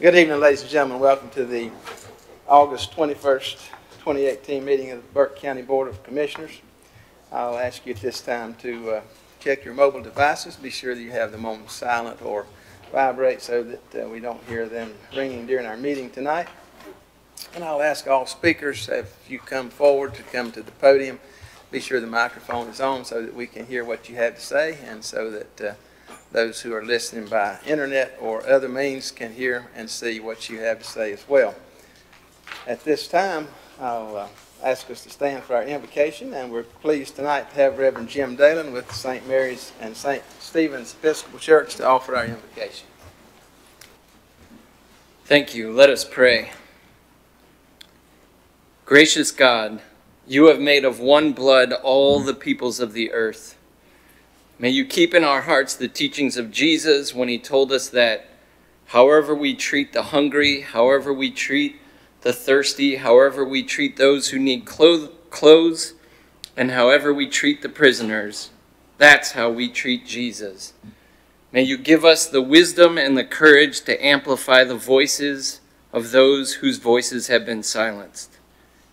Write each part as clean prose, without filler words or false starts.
Good evening, ladies and gentlemen. Welcome to the August 21st, 2018 meeting of the Burke County Board of Commissioners. I'll ask you at this time to check your mobile devices. Be sure that you have them on silent or vibrate so that we don't hear them ringing during our meeting tonight. And I'll ask all speakers, if you come forward, to come to the podium. Be sure the microphone is on so that we can hear what you have to say, and so that those who are listening by internet or other means can hear and see what you have to say as well. At this time, I'll ask us to stand for our invocation, and we're pleased tonight to have Reverend Jim Dalen with St. Mary's and St. Stephen's Episcopal Church to offer our invocation. Thank you. Let us pray. Gracious God, you have made of one blood all the peoples of the earth. May you keep in our hearts the teachings of Jesus when he told us that however we treat the hungry, however we treat the thirsty, however we treat those who need clothes, and however we treat the prisoners, that's how we treat Jesus. May you give us the wisdom and the courage to amplify the voices of those whose voices have been silenced.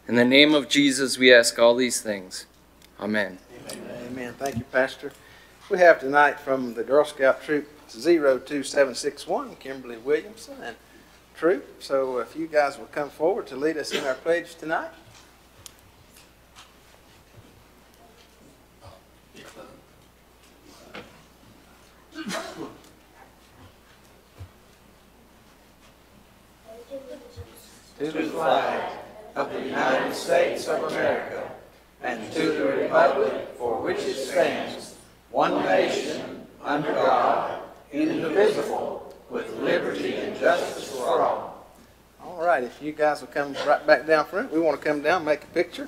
In the name of Jesus, we ask all these things. Amen. Amen. Thank you, Pastor. We have tonight from the Girl Scout Troop 02761, Kimberly Williamson and Troop. So if you guys will come forward to lead us in our pledge tonight. To the flag of the United States of America, and to the republic for which it stands, one nation, under God, indivisible, with liberty and justice for all. All right, if you guys will come right back down front, we want to come down and make a picture.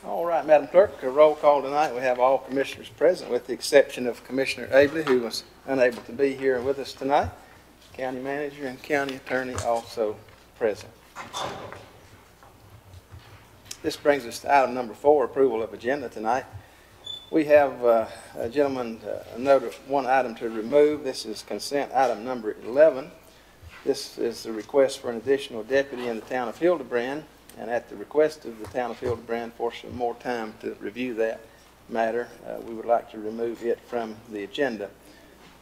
All right, Madam Clerk, a roll call tonight. We have all commissioners present with the exception of Commissioner Abley, who was unable to be here with us tonight. County Manager and County Attorney also present. This brings us to item number 4, approval of agenda tonight. We have a gentleman note of one item to remove. This is consent item number 11. This is the request for an additional deputy in the town of Hildebrand. And at the request of the town of Hildebrand for some more time to review that matter, we would like to remove it from the agenda.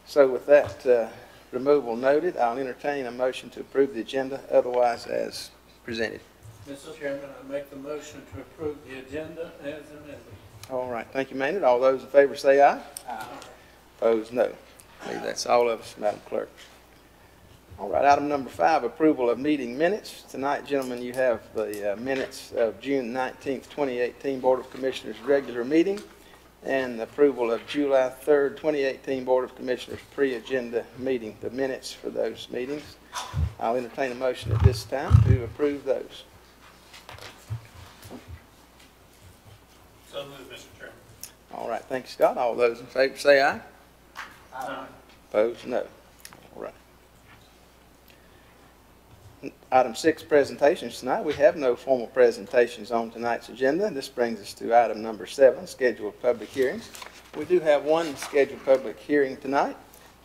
So with that removal noted, I'll entertain a motion to approve the agenda, otherwise as presented. Mr. Chairman, I make the motion to approve the agenda as amended. All right, thank you, Maynard. All those in favor say aye. Aye. Opposed, no. I believe that's all of us, Madam Clerk. All right, item number 5, approval of meeting minutes. Tonight, gentlemen, you have the minutes of June 19th, 2018 Board of Commissioners regular meeting and approval of July 3rd, 2018 Board of Commissioners pre-agenda meeting, the minutes for those meetings. I'll entertain a motion at this time to approve those. So moved, Mr. Chairman. All right, thank you, Scott. All those in favor say aye. Aye. Opposed, no. All right. Item 6, presentations tonight. We have no formal presentations on tonight's agenda. This brings us to item number 7, scheduled public hearings. We do have one scheduled public hearing tonight.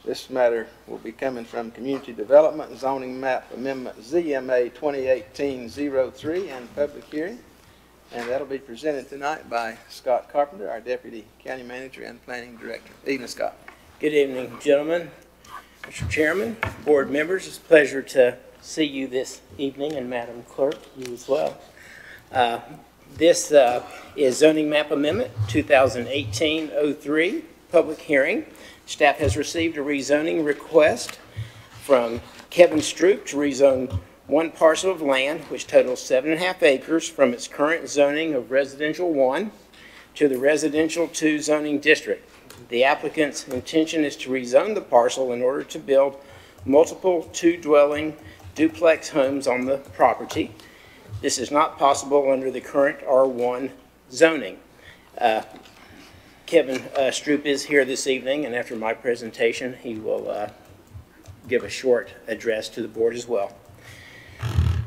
This matter will be coming from Community Development Zoning Map Amendment ZMA 2018-03 and public hearing. And that'll be presented tonight by Scott Carpenter, our Deputy County Manager and Planning Director. Evening, Scott. Good evening, gentlemen. Mr. Chairman, board members, it's a pleasure to see you this evening, and Madam Clerk, you as well. This is zoning map amendment 2018-03, public hearing. Staff has received a rezoning request from Kevin Stroop to rezone one parcel of land, which totals 7.5 acres, from its current zoning of residential 1 to the residential 2 zoning district. The applicant's intention is to rezone the parcel in order to build multiple 2-dwelling duplex homes on the property. This is not possible under the current R1 zoning. Kevin Stroop is here this evening, and after my presentation, he will give a short address to the board as well.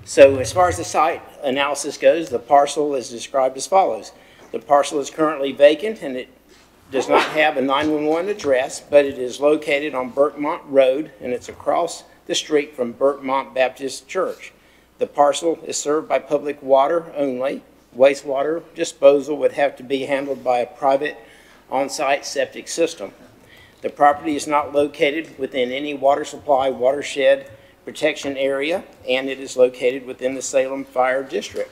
So as far as the site analysis goes, the parcel is described as follows. The parcel is currently vacant, and it does not have a 911 address, but it is located on Burkemont Road, and it's across the street from Burkemont Baptist Church. The parcel is served by public water only. Wastewater disposal would have to be handled by a private on-site septic system. The property is not located within any water supply watershed protection area, and it is located within the Salem Fire District.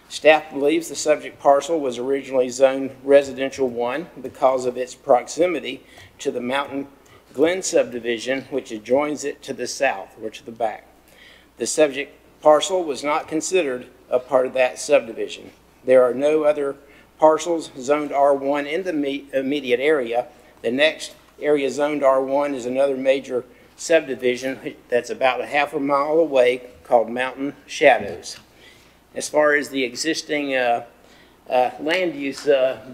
Staff believes the subject parcel was originally zoned residential 1 because of its proximity to the Mountain Glen subdivision, which adjoins it to the south or to the back. The subject parcel was not considered a part of that subdivision. There are no other parcels zoned R1 in the immediate area. The next area zoned R1 is another major subdivision that's about a half a mile away called Mountain Shadows. As far as the existing land use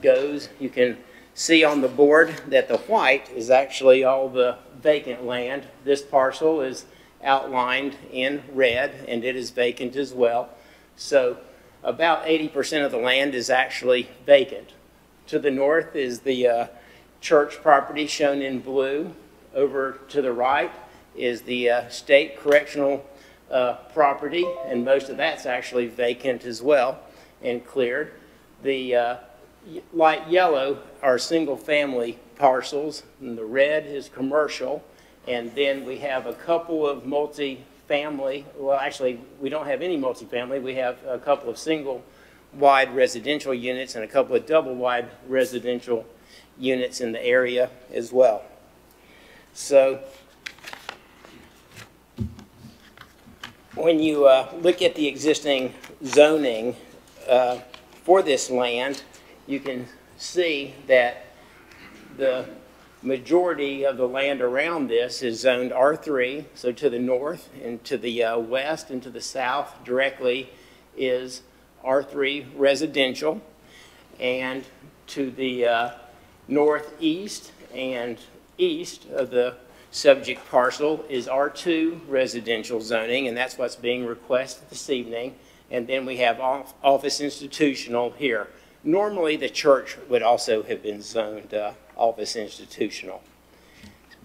goes, you can see on the board that the white is actually all the vacant land. This parcel is outlined in red, and it is vacant as well. So about 80% of the land is actually vacant. To the north is the church property shown in blue. Over to the right is the state correctional property, and most of that's actually vacant as well and cleared. The light yellow are single-family parcels, and the red is commercial, and then we have a couple of multi-family. Well, actually, we don't have any multi-family. We have a couple of single-wide residential units and a couple of double-wide residential units in the area as well. So when you look at the existing zoning for this land, you can see that the majority of the land around this is zoned R3. So to the north and to the west and to the south directly is R3 residential, and to the northeast and east of the subject parcel is R2 residential zoning, and that's what's being requested this evening. And then we have office institutional here. Normally the church would also have been zoned office institutional,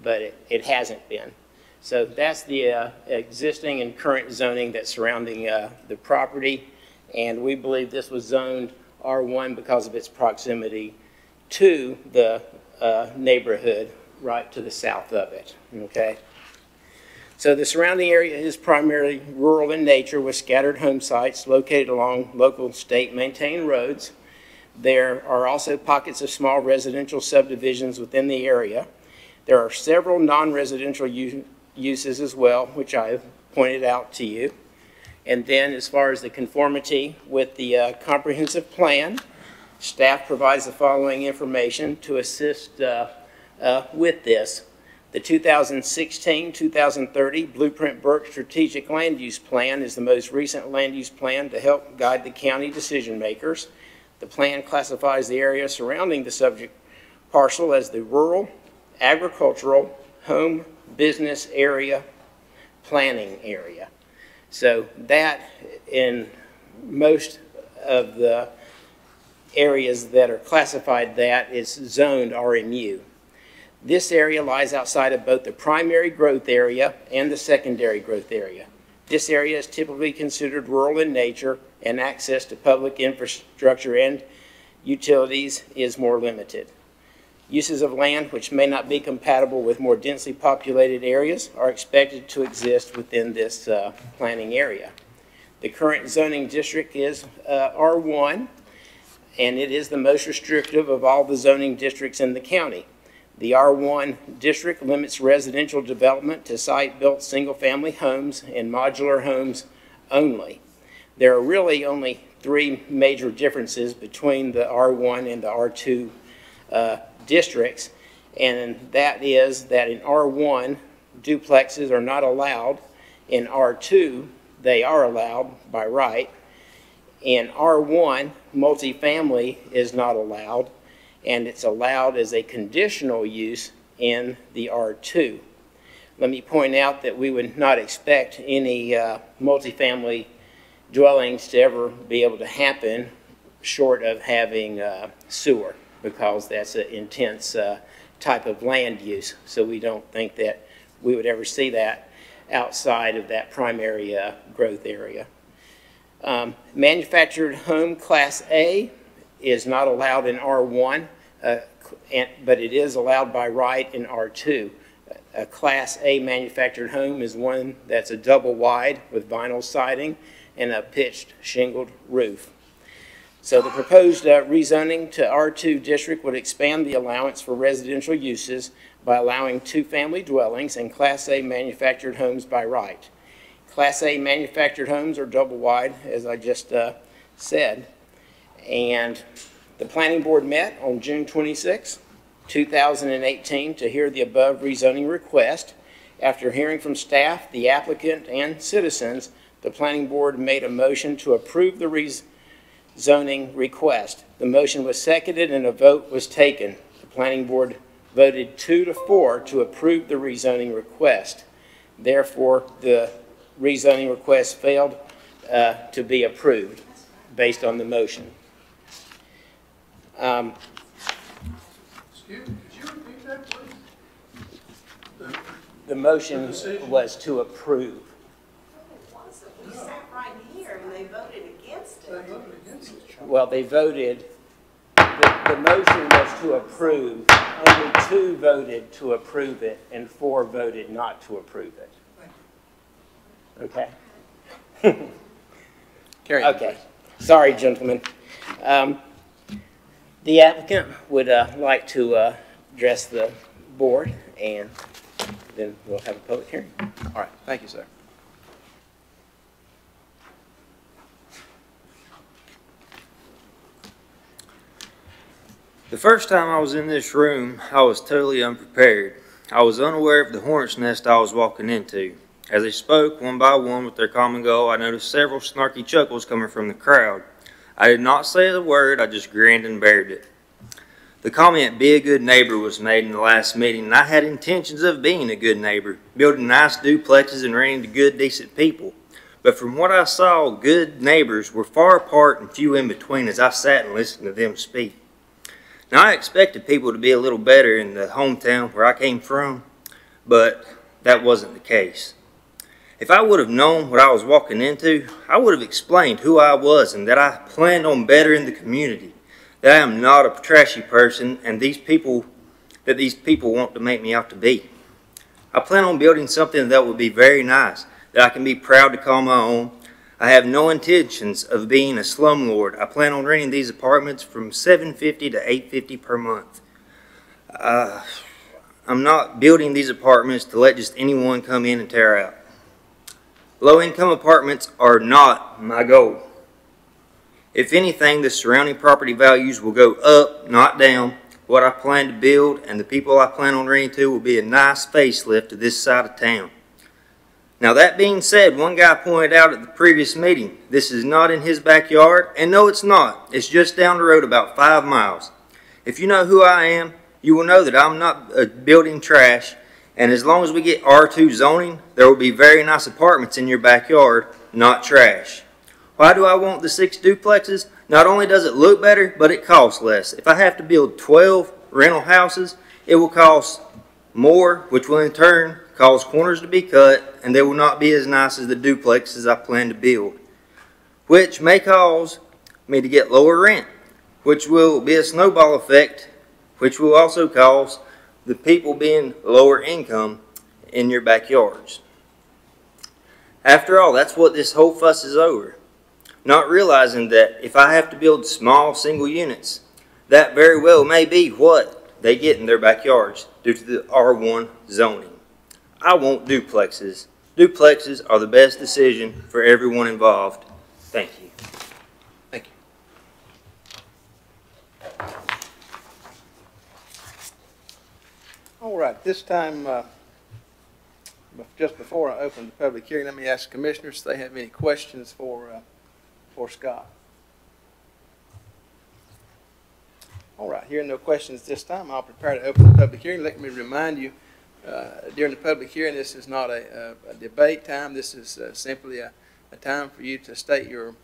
but it hasn't been. So that's the existing and current zoning that's surrounding the property, and we believe this was zoned R1 because of its proximity to the neighborhood right to the south of it, okay? So the surrounding area is primarily rural in nature with scattered home sites located along local state maintained roads. There are also pockets of small residential subdivisions within the area. There are several non-residential uses as well, which I have pointed out to you. And then as far as the conformity with the comprehensive plan, staff provides the following information to assist with this. The 2016-2030 Blueprint Burke Strategic Land Use Plan is the most recent land use plan to help guide the county decision makers. The plan classifies the area surrounding the subject parcel as the rural, agricultural, home, business area, planning area. So that in most of the areas that are classified that is zoned RMU. This area lies outside of both the primary growth area and the secondary growth area. This area is typically considered rural in nature, and access to public infrastructure and utilities is more limited. Uses of land which may not be compatible with more densely populated areas are expected to exist within this planning area. The current zoning district is R1, and it is the most restrictive of all the zoning districts in the county. The R1 district limits residential development to site-built single-family homes and modular homes only. There are really only three major differences between the R1 and the R2 districts, and that is that in R1, duplexes are not allowed. In R2, they are allowed by right. In R1, multifamily is not allowed, and it's allowed as a conditional use in the R2. Let me point out that we would not expect any multifamily dwellings to ever be able to happen short of having sewer, because that's an intense type of land use. So we don't think that we would ever see that outside of that primary growth area. Manufactured home Class A is not allowed in R1, but it is allowed by right in R2. A Class A manufactured home is one that's a double wide with vinyl siding and a pitched shingled roof. So the proposed rezoning to R2 district would expand the allowance for residential uses by allowing two-family dwellings and Class A manufactured homes by right. Class A manufactured homes are double wide, as I just said. And the Planning Board met on June 26, 2018 to hear the above rezoning request. After hearing from staff, the applicant, and citizens, the Planning Board made a motion to approve the rezoning request. The motion was seconded and a vote was taken. The Planning Board voted 2-4 to approve the rezoning request. Therefore, the rezoning request failed to be approved based on the motion. Excuse me, could you repeat that, please? The motion was to approve. It wasn't. We sat right here and they voted against it. They voted against it. Well, they voted, the motion was to approve. Only 2 voted to approve it and 4 voted not to approve it. Okay? Carry on. Okay. Sorry, gentlemen. The applicant would like to address the board, and then we'll have a public hearing. All right, thank you, sir. The first time I was in this room, I was totally unprepared. I was unaware of the hornet's nest I was walking into. As they spoke one by one with their common goal, I noticed several snarky chuckles coming from the crowd. I did not say a word, I just grinned and bared it. The comment, "be a good neighbor," was made in the last meeting, and I had intentions of being a good neighbor, building nice duplexes and renting to good, decent people. But from what I saw, good neighbors were far apart and few in between as I sat and listened to them speak. Now, I expected people to be a little better in the hometown where I came from, but that wasn't the case. If I would have known what I was walking into, I would have explained who I was and that I planned on bettering the community, that I am not a trashy person and these people want to make me out to be. I plan on building something that will be very nice, that I can be proud to call my own. I have no intentions of being a slumlord. I plan on renting these apartments from $750 to $850 per month. I'm not building these apartments to let just anyone come in and tear out. Low-income apartments are not my goal. If anything, the surrounding property values will go up, not down. What I plan to build and the people I plan on renting to will be a nice facelift to this side of town. Now, that being said, one guy pointed out at the previous meeting, this is not in his backyard, and no, it's not. It's just down the road about 5 miles. If you know who I am, you will know that I'm not building trash, and as long as we get R2 zoning, there will be very nice apartments in your backyard, not trash. Why do I want the 6 duplexes? Not only does it look better, but it costs less. If I have to build 12 rental houses, it will cost more, which will in turn cause corners to be cut, and they will not be as nice as the duplexes I plan to build, which may cause me to get lower rent, which will be a snowball effect which will also cause the people being lower income in your backyards. After all, that's what this whole fuss is over. Not realizing that if I have to build small single units, that very well may be what they get in their backyards due to the R1 zoning. I want duplexes. Duplexes are the best decision for everyone involved. Thank you. Thank you. All right, this time, just before I open the public hearing, let me ask commissioners if they have any questions for Scott. All right, hearing no questions this time, I'll prepare to open the public hearing. Let me remind you, during the public hearing, this is not a debate time. This is simply a time for you to state your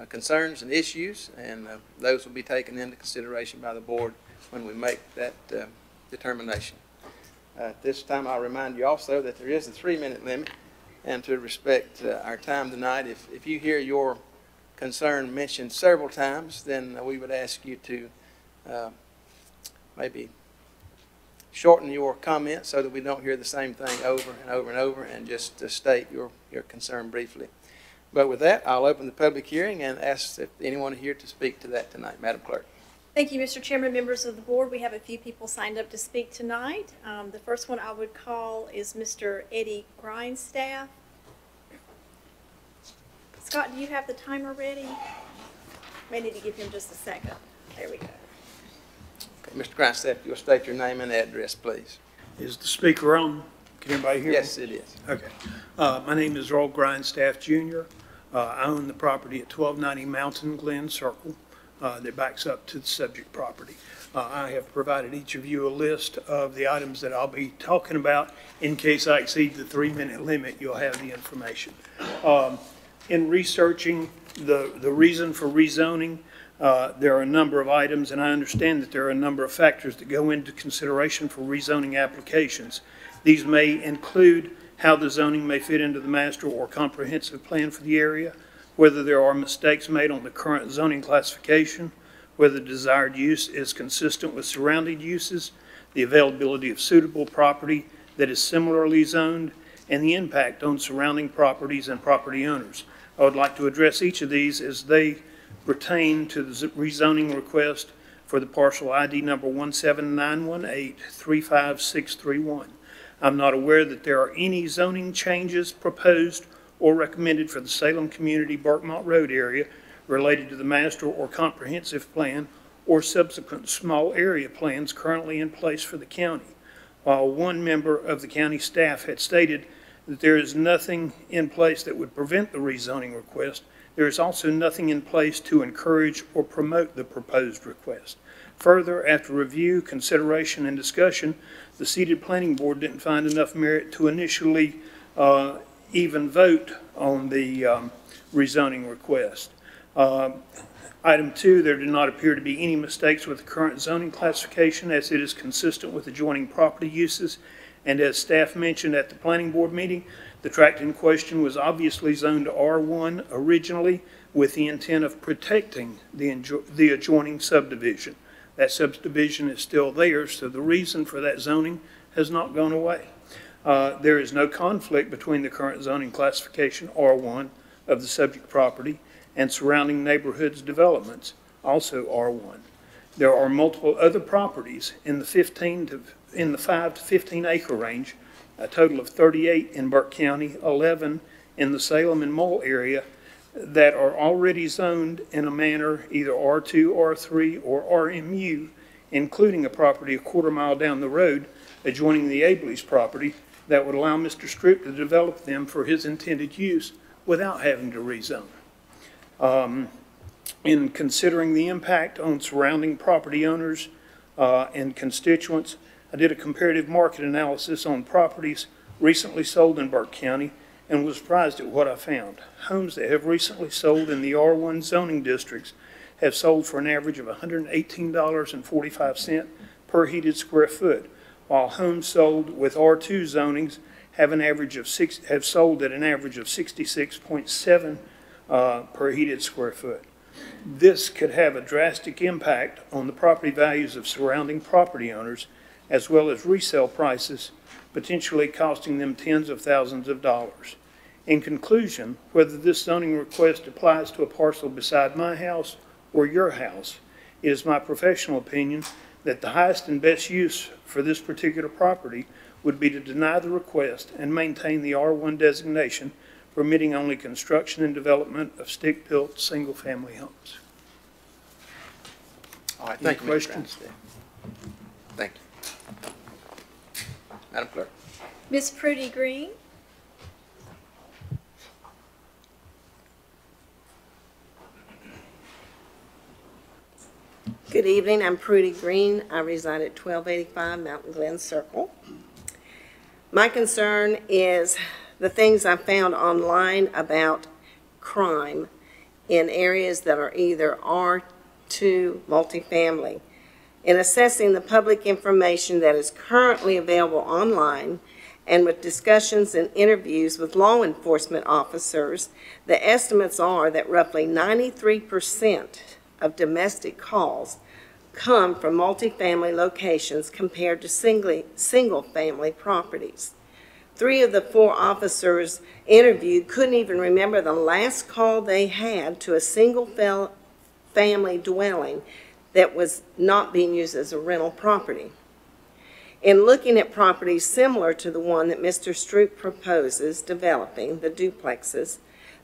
concerns and issues, and those will be taken into consideration by the board when we make that determination. At this time, I'll remind you also that there is a 3-minute limit, and to respect our time tonight, if you hear your concern mentioned several times, then we would ask you to maybe shorten your comment so that we don't hear the same thing over and over and over, and just state your concern briefly. But with that, I'll open the public hearing and ask if anyone here to speak to that tonight. Madam Clerk. Thank you, Mr. Chairman, members of the board. We have a few people signed up to speak tonight. The first one I would call is Mr. Eddie Grindstaff. Scott, do you have the timer ready? May need to give him just a second. There we go. Okay, Mr. Grindstaff, you'll state your name and address, please. Is the speaker on? Can everybody hear me? Yes, it is. Okay. My name is Earl Grindstaff, Jr. I own the property at 1290 Mountain Glen Circle that backs up to the subject property. I have provided each of you a list of the items that I'll be talking about. In case I exceed the 3-minute limit, you'll have the information. In researching the reason for rezoning, there are a number of items, and I understand that there are a number of factors that go into consideration for rezoning applications. These may include how the zoning may fit into the master or comprehensive plan for the area, whether there are mistakes made on the current zoning classification, whether the desired use is consistent with surrounding uses, the availability of suitable property that is similarly zoned, and the impact on surrounding properties and property owners. I would like to address each of these as they pertain to the rezoning request for the parcel ID number 17918-35631. I'm not aware that there are any zoning changes proposed or recommended for the Salem Community Burkemont Road area related to the master or comprehensive plan or subsequent small area plans currently in place for the county. While one member of the county staff had stated that there is nothing in place that would prevent the rezoning request, there is also nothing in place to encourage or promote the proposed request. Further, after review, consideration, and discussion, the seated planning board didn't find enough merit to initially even vote on the rezoning request. Item 2, there do not appear to be any mistakes with the current zoning classification as it is consistent with adjoining property uses. And as staff mentioned at the planning board meeting, the tract in question was obviously zoned to R1 originally with the intent of protecting the adjoining subdivision. That subdivision is still there, so the reason for that zoning has not gone away. There is no conflict between the current zoning classification, R1, of the subject property and surrounding neighborhoods developments, also R1. There are multiple other properties in the 5 to 15 acre range, a total of 38 in Burke County, 11 in the Salem and Mole area, that are already zoned in a manner either R2, R3, or RMU, including a property a quarter mile down the road adjoining the Abley's property that would allow Mr. Stroop to develop them for his intended use without having to rezone. In considering the impact on surrounding property owners and constituents, I did a comparative market analysis on properties recently sold in Burke County and was surprised at what I found. Homes that have recently sold in the R1 zoning districts have sold for an average of $118.45 per heated square foot, while homes sold with R2 zonings have sold at an average of 66.7 per heated square foot. This could have a drastic impact on the property values of surrounding property owners, as well as resale prices, potentially costing them tens of thousands of dollars. In conclusion, whether this zoning request applies to a parcel beside my house or your house, it is my professional opinion that the highest and best use for this particular property would be to deny the request and maintain the R1 designation, permitting only construction and development of stick-built, single-family homes. All right, Any thank you, Mr. questions? Grindstaff. Thank you. Madam Clerk. Ms. Prudy Green? Good evening, I'm Prudy Green. I reside at 1285 Mountain Glen Circle. My concern is the things I found online about crime in areas that are either R2 multifamily. In assessing the public information that is currently available online and with discussions and interviews with law enforcement officers, the estimates are that roughly 93% of domestic calls come from multifamily locations compared to single-family properties. 3 of the 4 officers interviewed couldn't even remember the last call they had to a single-family dwelling that was not being used as a rental property. In looking at properties similar to the one that Mr. Stroop proposes developing, the duplexes,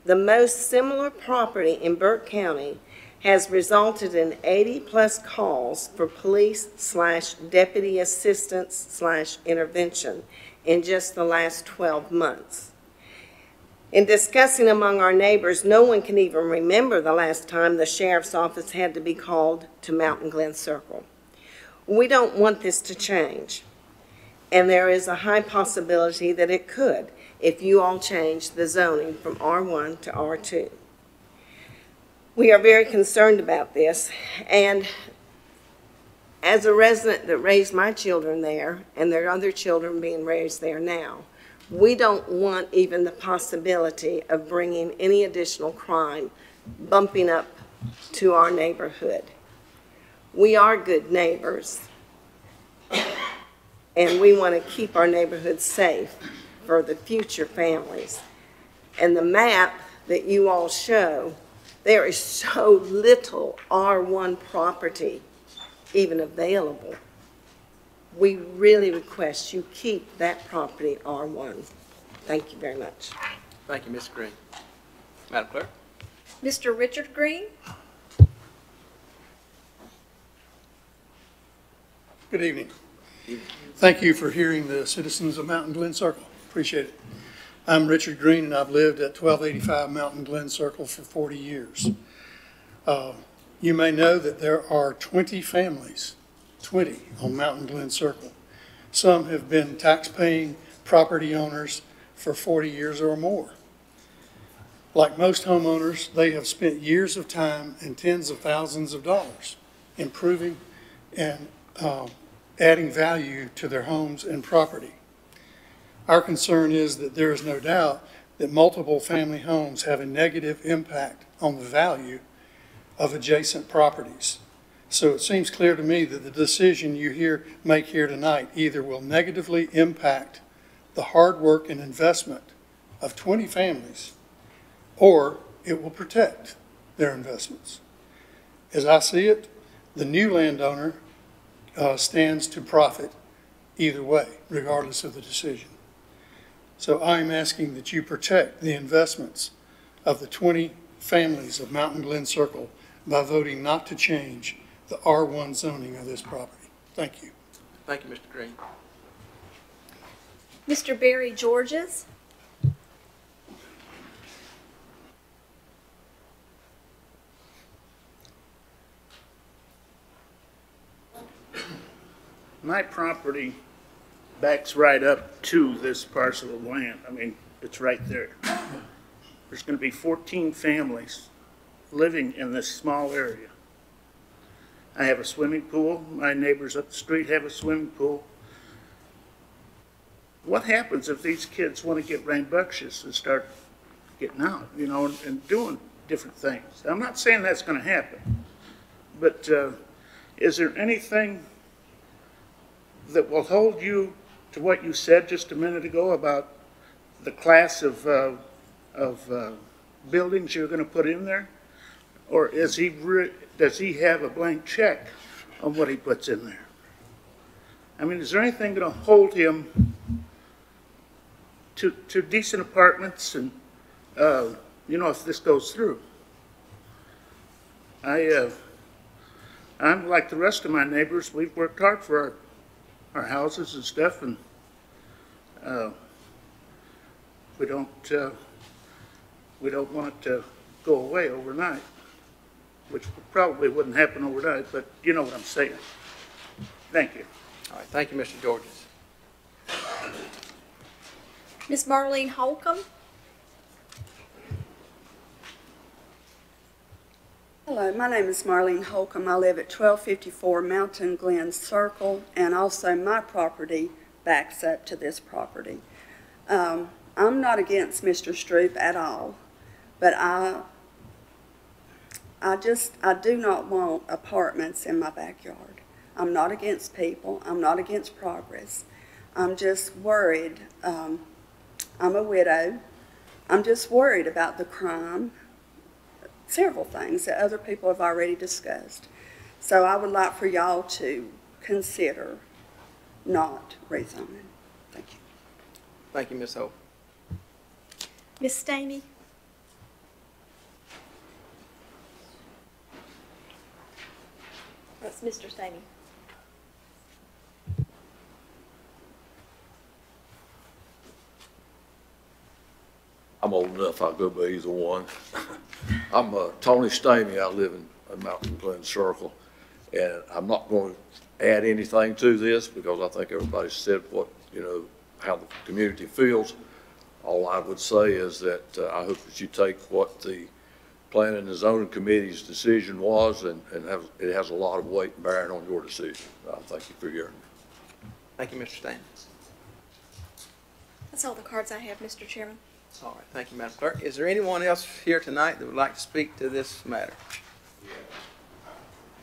the most similar property in Burke County has resulted in 80-plus calls for police/deputy assistance/intervention in just the last 12 months. In discussing among our neighbors, no one can even remember the last time the sheriff's office had to be called to Mountain Glen Circle. We don't want this to change, and there is a high possibility that it could if you all change the zoning from R1 to R2. We are very concerned about this, and as a resident that raised my children there, and there are other children being raised there now, we don't want even the possibility of bringing any additional crime bumping up to our neighborhood. We are good neighbors, and we want to keep our neighborhood safe for the future families. And the map that you all show, there is so little R1 property even available. We really request you keep that property R1. Thank you very much. Thank you, Ms. Green. Madam Clerk. Mr. Richard Green? Good evening. Thank you for hearing the citizens of Mountain Glen Circle. Appreciate it. I'm Richard Green, and I've lived at 1285 Mountain Glen Circle for 40 years. You may know that there are 20 families, 20 on Mountain Glen Circle. Some have been tax-paying property owners for 40 years or more. Like most homeowners, they have spent years of time and tens of thousands of dollars improving and adding value to their homes and property. Our concern is that there is no doubt that multiple family homes have a negative impact on the value of adjacent properties. So it seems clear to me that the decision you make here tonight either will negatively impact the hard work and investment of 20 families, or it will protect their investments. As I see it, the new landowner stands to profit either way, regardless of the decision. So I'm asking that you protect the investments of the 20 families of Mountain Glen Circle by voting not to change the R1 zoning of this property. Thank you. Thank you, Mr. Green. Mr. Barry Georges? My property backs right up to this parcel of land. I mean, it's right there. There's going to be 14 families living in this small area. I have a swimming pool. My neighbors up the street have a swimming pool. What happens if these kids want to get rambunctious and start getting out, you know, and doing different things. I'm not saying that's going to happen, but is there anything that will hold you to what you said just a minute ago about the class of buildings you're going to put in there? Or does he have a blank check on what he puts in there? I mean, is there anything going to hold him to decent apartments and, you know, if this goes through? I'm like the rest of my neighbors. We've worked hard for our houses and stuff, and we don't want it to go away overnight, which probably wouldn't happen overnight, but you know what I'm saying. Thank you. All right, thank you, Mr. Georges. Ms. Marlene Holcomb? Hello, my name is Marlene Holcomb. I live at 1254 Mountain Glen Circle, and also my property backs up to this property. I'm not against Mr. Stroop at all, but I do not want apartments in my backyard. I'm not against people. I'm not against progress. I'm just worried. I'm a widow. I'm just worried about the crime, several things that other people have already discussed. So I would like for y'all to consider not rezoning. Thank you. Thank you, Ms. Hope. Ms. Stamey? That's Mr. Stamey. I'm old enough, I'll go by either one. I'm Tony Stamey. I live in Mountain Glen Circle, and I'm not going to add anything to this because I think everybody said what, you know, how the community feels. All I would say is that I hope that you take what the Planning and Zoning Committee's decision was and it has a lot of weight and bearing on your decision. Thank you for hearing. Thank you, Mr. Stan. That's all the cards I have, Mr. Chairman. All right, thank you, Madam Clerk. Is there anyone else here tonight that would like to speak to this matter?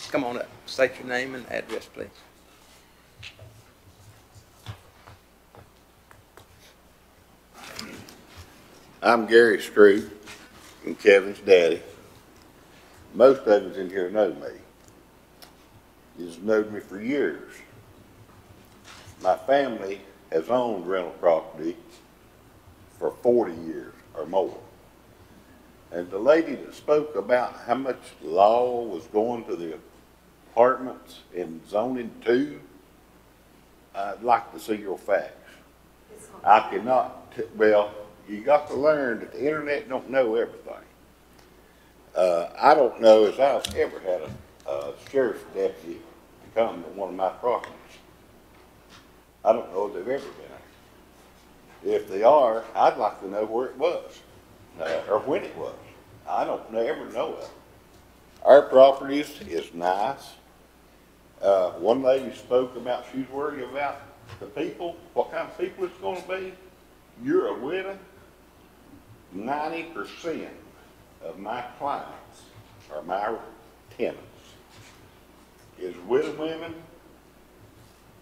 Come on up. State your name and address, please. I'm Gary Stroop, and Kevin's daddy. Most of us in here know me. You've known me for years. My family has owned rental property for 40 years or more. And the lady that spoke about how much law was going to the apartments in zoning 2, I'd like to see your facts. I cannot, well, you got to learn that the internet don't know everything. I don't know if I've ever had a sheriff's deputy to come to one of my properties. I don't know if they've ever been. If they are, I'd like to know where it was, or when it was. I don't ever know of it. Our properties is nice. One lady spoke about she's worried about the people, what kind of people it's going to be. You're a widow. 90% of my clients, or my tenants, is widow women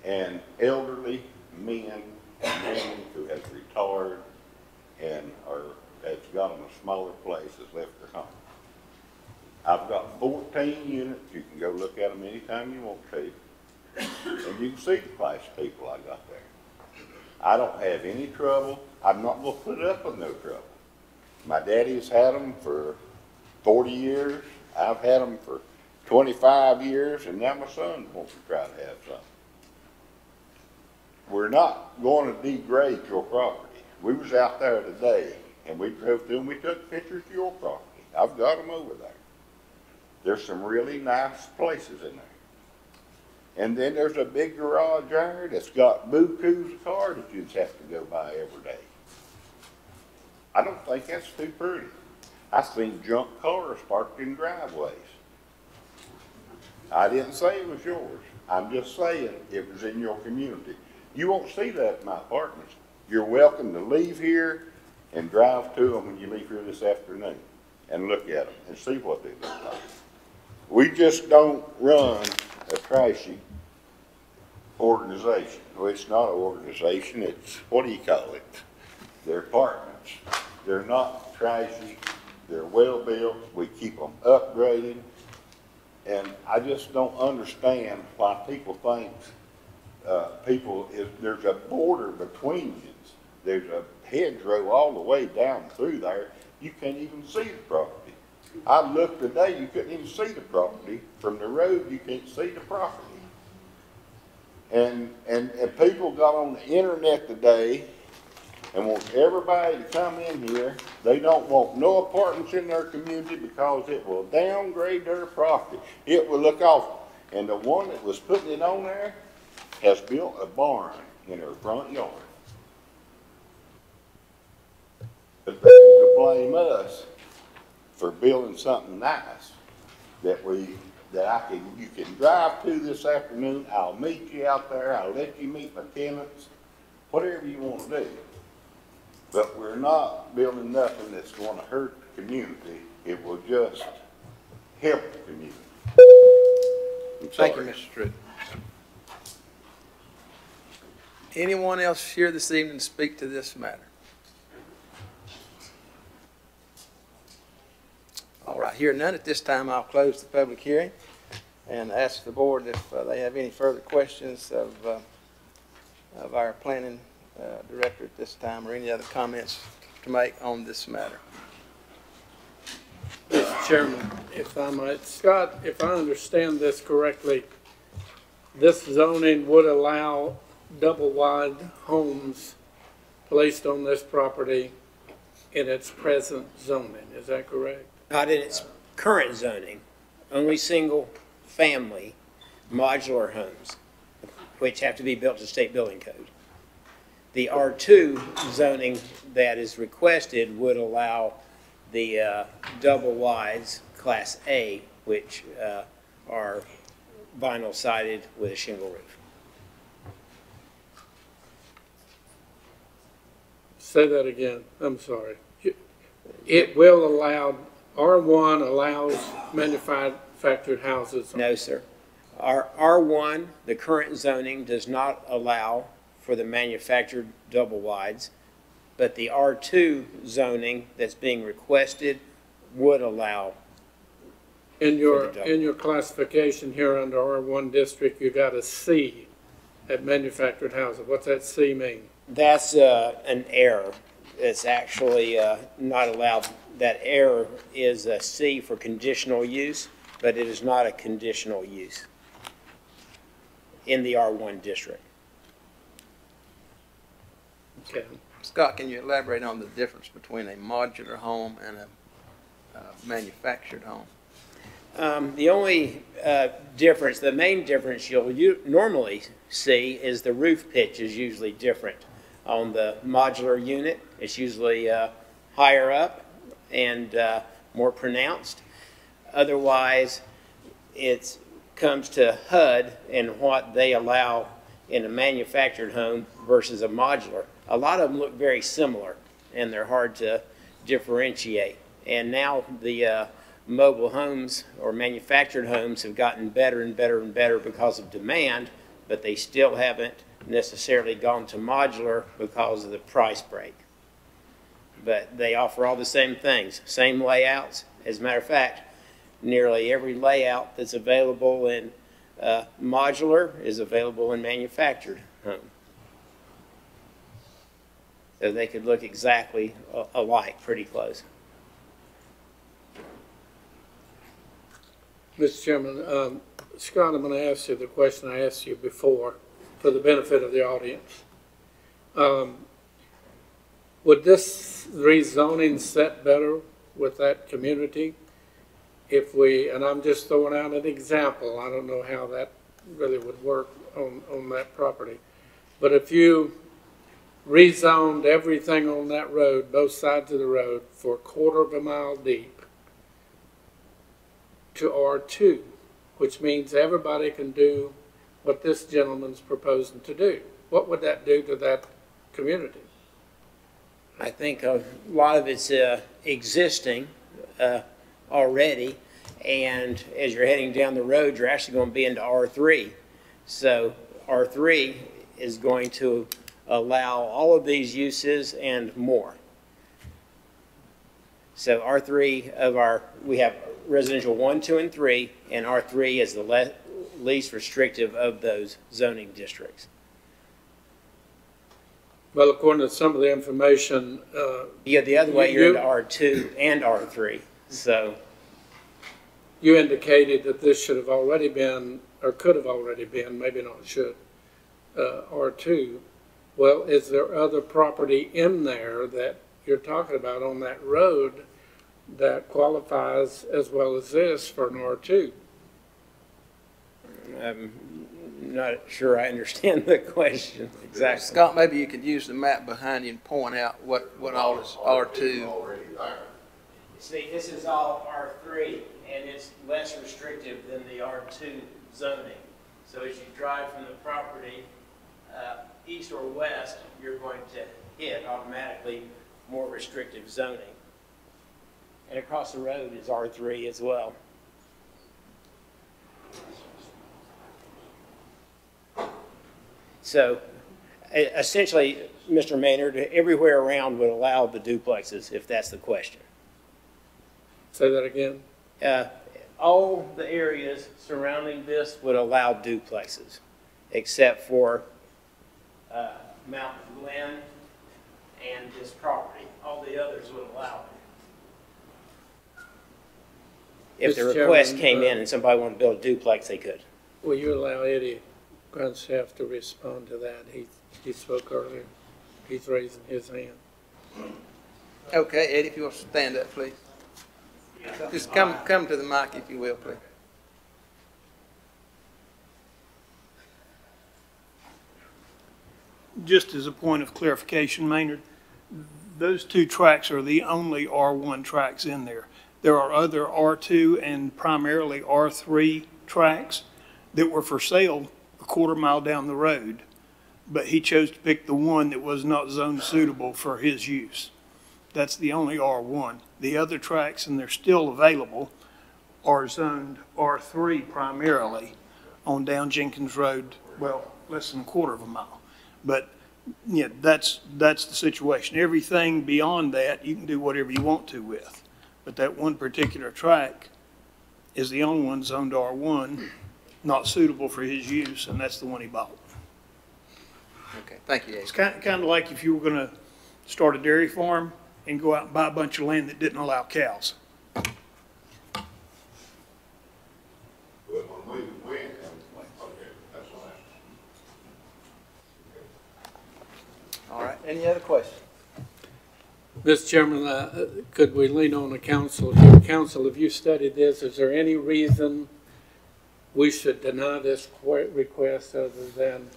and elderly men and women who have retired and has got them a smaller place, has left their home. I've got 14 units. You can go look at them anytime you want to. And you can see the class of people I got there. I don't have any trouble. I'm not going to put up with no trouble. My daddy's had them for 40 years. I've had them for 25 years, and now my son wants to try to have some. We're not going to degrade your property. We was out there today, and we drove through and we took pictures of your property. I've got them over there. There's some really nice places in there. And then there's a big garage yard that's got bukus of cars that you just have to go by every day. I don't think that's too pretty. I've seen junk cars parked in driveways. I didn't say it was yours. I'm just saying it was in your community. You won't see that in my apartments. You're welcome to leave here and drive to them when you leave here this afternoon. and look at them and see what they look like. We just don't run a trashy organization. Well, it's not an organization, it's, what do you call it? They're apartments. They're not trashy, they're well built, we keep them upgraded. And I just don't understand why people think there's a border between you. There's a hedgerow all the way down through there. You can't even see the property. I looked today, you couldn't even see the property. From the road, you can't see the property. And people got on the internet today and want everybody to come in here. They don't want no apartments in their community because it will downgrade their property. It will look awful. And the one that was putting it on there has built a barn in her front yard. But they want to blame us for building something nice you can drive to this afternoon. I'll meet you out there. I'll let you meet my tenants, whatever you want to do. But we're not building nothing that's going to hurt the community. It will just help the community. Thank you, Mr. Street. Anyone else here this evening to speak to this matter? All right, hearing none at this time, I'll close the public hearing and ask the board if they have any further questions of our planning director at this time, or any other comments to make on this matter. Mr. Chairman, if I might, Scott, if I understand this correctly, this zoning would allow double-wide homes placed on this property in its present zoning. Is that correct? Not in its current zoning, only single-family modular homes, which have to be built to state building code. The R2 zoning that is requested would allow the double wides Class A, which are vinyl sided with a shingle roof. Say that again. I'm sorry. It will allow, R1 allows manufactured houses. No, sir. Our R1, the current zoning, does not allow for the manufactured double wides, but the R2 zoning that's being requested would allow. In your classification here under R1 district, you got a C at manufactured housing. What's that C mean? That's an error. It's actually not allowed. That error is a C for conditional use, but it is not a conditional use in the R1 district. Okay. Scott, can you elaborate on the difference between a modular home and a manufactured home? The only difference, the main difference you'll normally see is the roof pitch is usually different. On the modular unit, it's usually higher up and more pronounced. Otherwise, it comes to HUD and what they allow in a manufactured home versus a modular. A lot of them look very similar, and they're hard to differentiate. And now the mobile homes or manufactured homes have gotten better and better and better because of demand, but they still haven't necessarily gone to modular because of the price break. But they offer all the same things, same layouts. As a matter of fact, nearly every layout that's available in modular is available in manufactured home. So they could look exactly alike, pretty close. Mr. Chairman, Scott, I'm going to ask you the question I asked you before for the benefit of the audience. Would this rezoning set better with that community if we, and I'm just throwing out an example, I don't know how that really would work on that property, but if you rezoned everything on that road, both sides of the road, for 1/4 of a mile deep to R2, which means everybody can do what this gentleman's proposing to do, what would that do to that community? I think a lot of it's existing. already, and as you're heading down the road, you're actually going to be into R3. So R3 is going to allow all of these uses and more. So R3 we have residential 1, 2, and 3, and R3 is the least restrictive of those zoning districts. Well, according to some of the information, Yeah, the other way, you're into R2 and R3, so. you indicated that this should have already been, or could have already been, maybe not should, R2. Well, is there other property in there that you're talking about on that road that qualifies as well as this for an R2? I'm not sure I understand the question exactly. Scott, maybe you could use the map behind you and point out what all is R2. See, this is all R3, and it's less restrictive than the R2 zoning. So as you drive from the property east or west, you're going to hit automatically more restrictive zoning. And across the road is R3 as well. So essentially, Mr. Maynard, everywhere around would allow the duplexes, if that's the question. Say that again. All the areas surrounding this would allow duplexes, except for Mountain Glen and this property. All the others would allow it. If the request came in and somebody wanted to build a duplex, they could. Will you allow Eddie Grunstaff to respond to that? He spoke earlier. He's raising his hand. Okay, Eddie, if you want to stand up, please. Just come to the mic, if you will, please. Just as a point of clarification, Maynard, those two tracks are the only R1 tracks in there. There are other R2 and primarily R3 tracks that were for sale a quarter-mile down the road, but he chose to pick the one that was not zone suitable for his use. That's the only R1. The other tracks, and they're still available, are zoned R3 primarily on down Jenkins Road, well, less than a quarter of a mile. But yeah, that's the situation. Everything beyond that, you can do whatever you want to with. But that one particular track is the only one zoned R1, not suitable for his use, and that's the one he bought. Okay, thank you, Eddie. It's kind of like if you were going to start a dairy farm and go out and buy a bunch of land that didn't allow cows. All right, any other questions? Mr. Chairman, could we lean on the council? Council, have you studied this? Is there any reason we should deny this request other than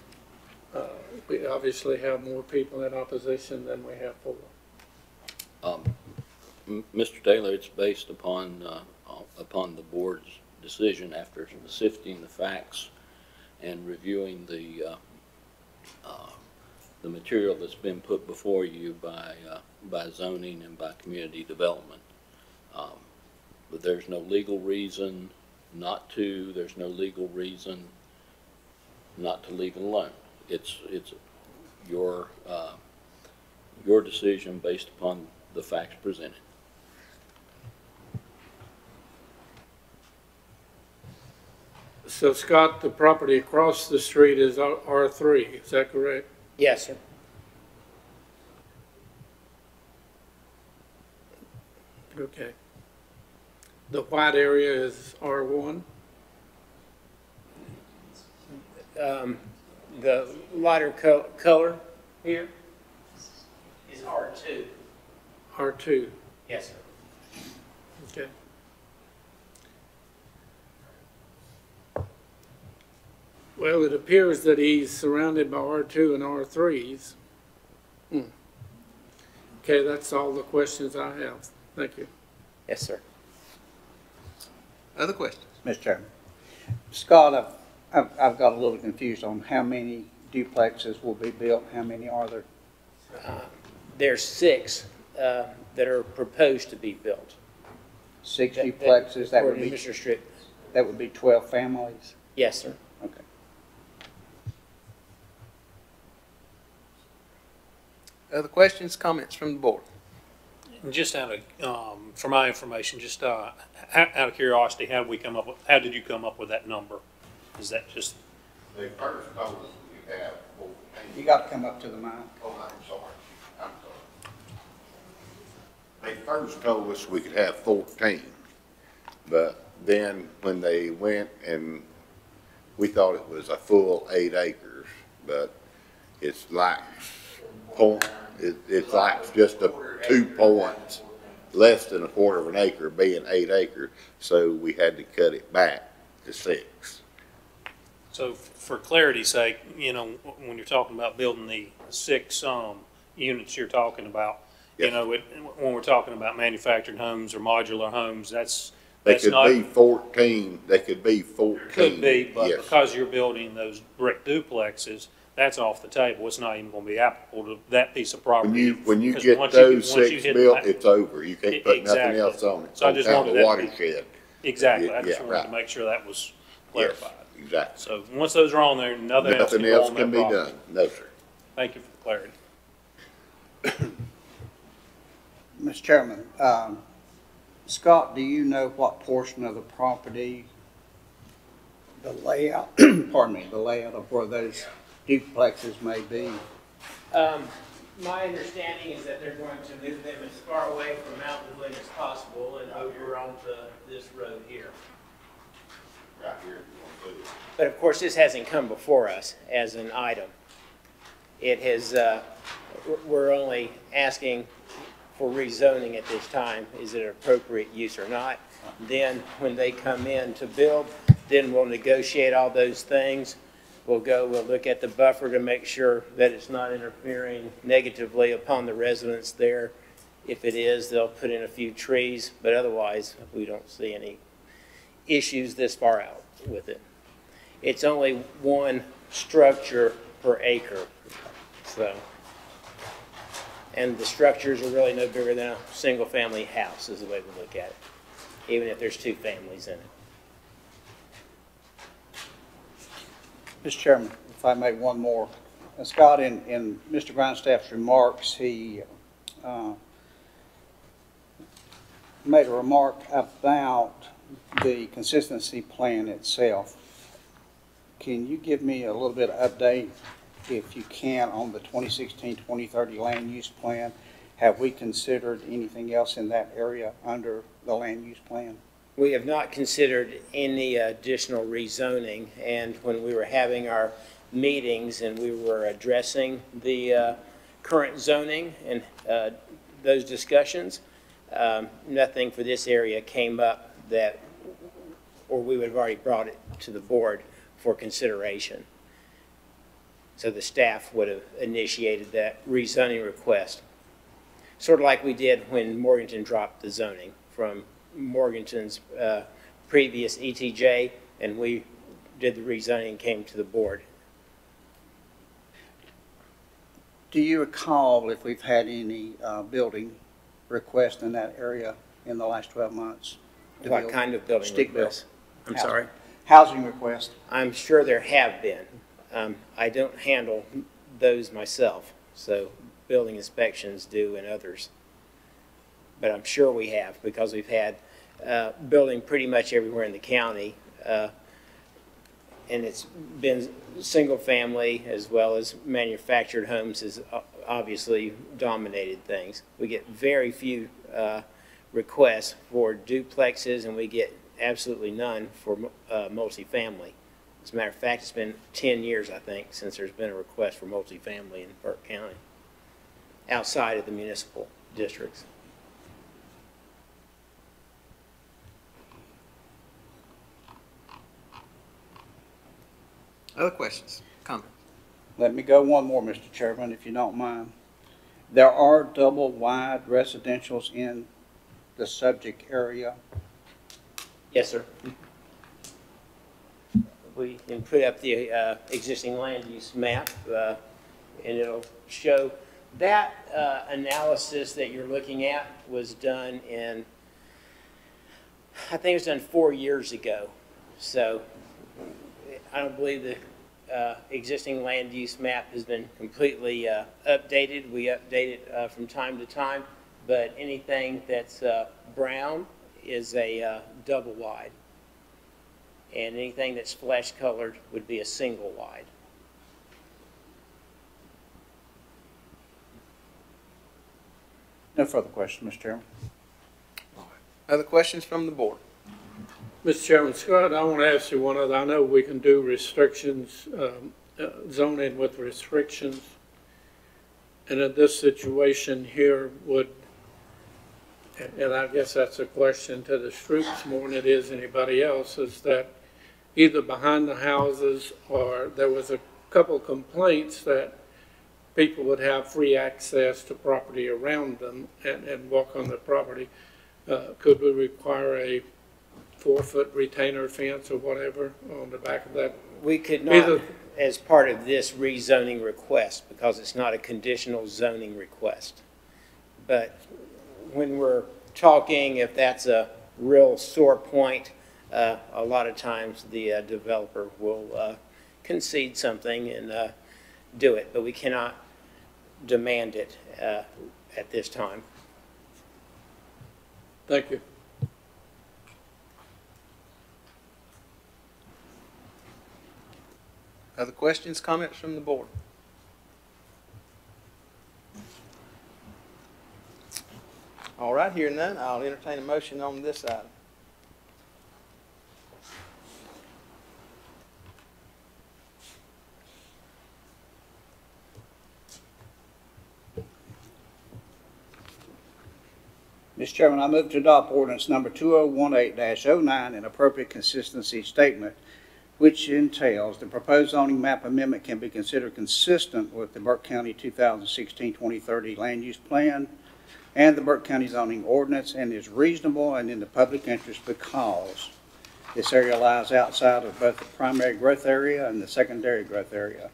we obviously have more people in opposition than we have for? Mr. Taylor, it's based upon the board's decision after sifting the facts and reviewing the material that's been put before you by zoning and by community development. But there's no legal reason not to. There's no legal reason not to leave it alone. It's your decision based upon the facts presented. So, Scott, the property across the street is R3, is that correct? Yes, sir. Okay. The white area is R1? The lighter color here is R2. R2. Yes, sir. Okay. Well, it appears that he's surrounded by R2 and R3s. Okay, that's all the questions I have. Thank you. Yes, sir. Other questions? Mr. Chairman. Scott, I've got a little confused on how many duplexes will be built. How many are there? There's 6 that are proposed to be built. 6 duplexes, that would according be, to Mr. Strick. that would be 12 families? Yes, sir. Okay. Other questions, comments from the board? Just out of, for my information, just out of curiosity, how did you come up with that number? Is that just? They first told us we have 14. You got to come up to the mic. Oh, I'm sorry. They first told us we could have 14, but then when they went and we thought it was a full 8 acres, but it's like it's like just 2 points less than a quarter of an acre being 8 acres, so we had to cut it back to 6. So for clarity's sake, you know, when you're talking about building the 6 units you're talking about, yes. You know, when we're talking about manufactured homes or modular homes, they could be 14. They could be 14. Could be, but yes. because you're building those brick duplexes, that's off the table. It's not even going to be applicable to that piece of property. When you get those 6 built, it's over. You can't put nothing else on it. So I just wanted that watershed. Exactly. I just wanted right. to make sure that was clarified. Yes, exactly. So once those are on there, nothing else can be done. No, sir. Thank you for the clarity. Mr. Chairman, Scott, do you know what portion of the property, the layout, pardon me, the layout of where those duplexes may be? My understanding is that they're going to move them as far away from Mountain Glen as possible and over onto this road here. Right here. But of course, this hasn't come before us as an item. It has, we're only asking for rezoning at this time. Is it an appropriate use or not? Then when they come in to build, then we'll negotiate all those things. We'll look at the buffer to make sure that it's not interfering negatively upon the residents there. If it is, they'll put in a few trees, but otherwise we don't see any issues this far out with it. It's only 1 structure per acre, so. And the structures are really no bigger than a single-family house is the way we look at it, even if there's 2 families in it. Mr. Chairman, if I may, one more. Scott, in Mr. Grindstaff's remarks, he made a remark about the consistency plan itself. Can you give me a little bit of update, if you can, on the 2016-2030 land use plan? Have we considered anything else in that area under the land use plan? We have not considered any additional rezoning, and when we were having our meetings and we were addressing the current zoning and those discussions, nothing for this area came up that, or we would have already brought it to the board for consideration. So the staff would have initiated that rezoning request, sort of like we did when Morganton dropped the zoning from Morganton's previous ETJ, and we did the rezoning and came to the board. Do you recall if we've had any building requests in that area in the last 12 months? What kind of building requests? I'm sorry? Housing requests. I'm sure there have been. I don't handle those myself, so building inspections do and others. But I'm sure we have, because we've had building pretty much everywhere in the county, and it's been single family as well as manufactured homes has obviously dominated things. We get very few requests for duplexes, and we get absolutely none for multifamily. As a matter of fact, it's been 10 years, I think, since there's been a request for multifamily in Burke County, outside of the municipal districts. Other questions, comments? Let me go one more, Mr. Chairman, if you don't mind. There are double-wide residentials in the subject area. Yes, sir. We can put up the existing land use map, and it'll show that analysis that you're looking at was done in I think it was done 4 years ago. So I don't believe the existing land use map has been completely updated. We update it from time to time, but anything that's brown is a double wide. And anything that's flesh colored would be a single wide. No further questions, Mr. Chairman. Other questions from the board? Mr. Chairman, Scott, I want to ask you one other. I know we can do restrictions, zoning with restrictions. And in this situation here would, and I guess that's a question to the Stroops more than it is anybody else, is that either behind the houses or there was a couple complaints that people would have free access to property around them and walk on the property. Could we require a 4-foot retainer fence or whatever on the back of that? We could not, as part of this rezoning request, because it's not a conditional zoning request. But when we're talking, if that's a real sore point, a lot of times the developer will concede something and do it, but we cannot demand it at this time. Thank you. Other questions, comments from the board? All right, hearing none, I'll entertain a motion on this item. Mr. Chairman, I move to adopt ordinance number 2018-09, an appropriate consistency statement, which entails the proposed zoning map amendment can be considered consistent with the Burke County 2016-2030 land use plan and the Burke County zoning ordinance, and is reasonable and in the public interest because this area lies outside of both the primary growth area and the secondary growth area.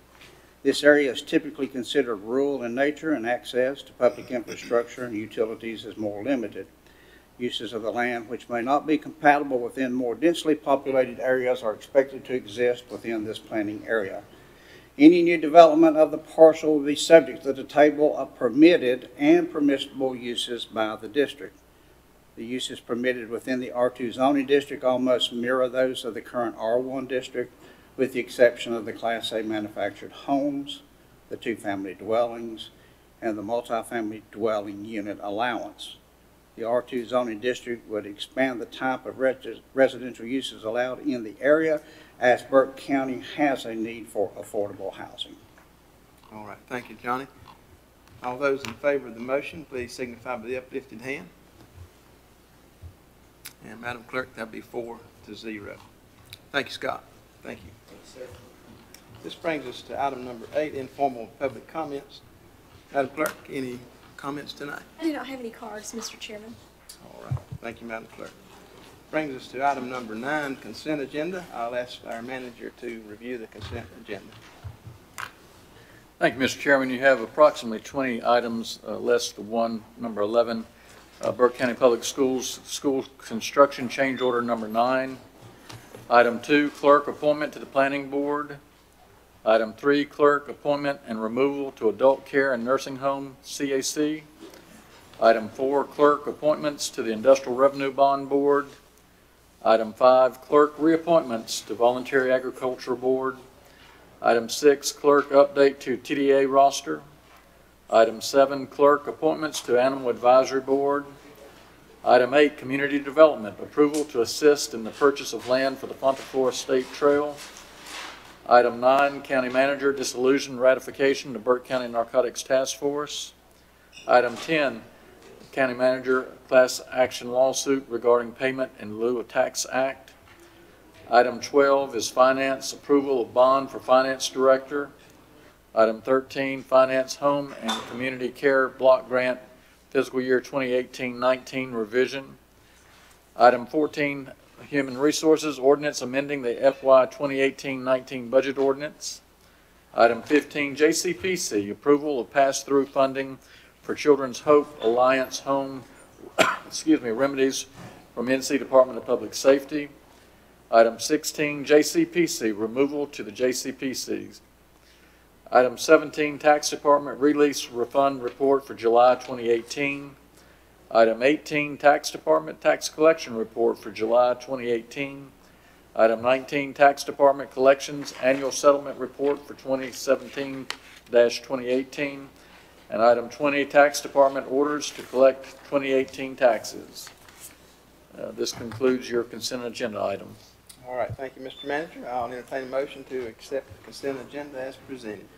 This area is typically considered rural in nature, and access to public infrastructure and utilities is more limited. Uses of the land which may not be compatible within more densely populated areas are expected to exist within this planning area. Any new development of the parcel will be subject to the table of permitted and permissible uses by the district. The uses permitted within the R2 zoning district almost mirror those of the current R1 district, with the exception of the Class A manufactured homes, the two-family dwellings, and the multifamily dwelling unit allowance. The R2 zoning district would expand the type of residential uses allowed in the area, as Burke County has a need for affordable housing. All right, thank you, Johnny. All those in favor of the motion, please signify by the uplifted hand. And Madam Clerk, that'll be 4-0. Thank you, Scott. Thank you. Yes, sir. This brings us to item number 8, informal public comments. Madam Clerk, any comments tonight? I do not have any cards, Mr. Chairman. All right. Thank you, Madam Clerk. Brings us to item number 9, consent agenda. I'll ask our manager to review the consent agenda. Thank you, Mr. Chairman. You have approximately 20 items, less the one, number 11, Burke County Public Schools, school construction change order number 9. Item 2, clerk appointment to the planning board. Item 3, clerk appointment and removal to adult care and nursing home, CAC. Item 4, clerk appointments to the industrial revenue bond board. Item 5, clerk reappointments to voluntary agriculture board. Item 6, clerk update to TDA roster. Item 7, clerk appointments to animal advisory board. Item 8, community development, approval to assist in the purchase of land for the Fonteflora State Trail. Item 9, county manager dissolution ratification to Burke County Narcotics Task Force. Item 10, county manager class action lawsuit regarding payment in lieu of tax act. Item 12 is finance, approval of bond for finance director. Item 13, finance, home and community care block grant fiscal year 2018-19 revision. Item 14, human resources ordinance amending the FY 2018-19 budget ordinance. Item 15, JCPC, approval of pass-through funding for Children's Hope Alliance Home remedies from NC Department of Public Safety. Item 16, JCPC, removal to the JCPCs. Item 17, Tax Department release refund report for July 2018. Item 18, Tax Department tax collection report for July 2018. Item 19, Tax Department collections annual settlement report for 2017-2018. And item 20, Tax Department orders to collect 2018 taxes. This concludes your consent agenda item. All right, thank you, Mr. Manager. I'll entertain a motion to accept the consent agenda as presented.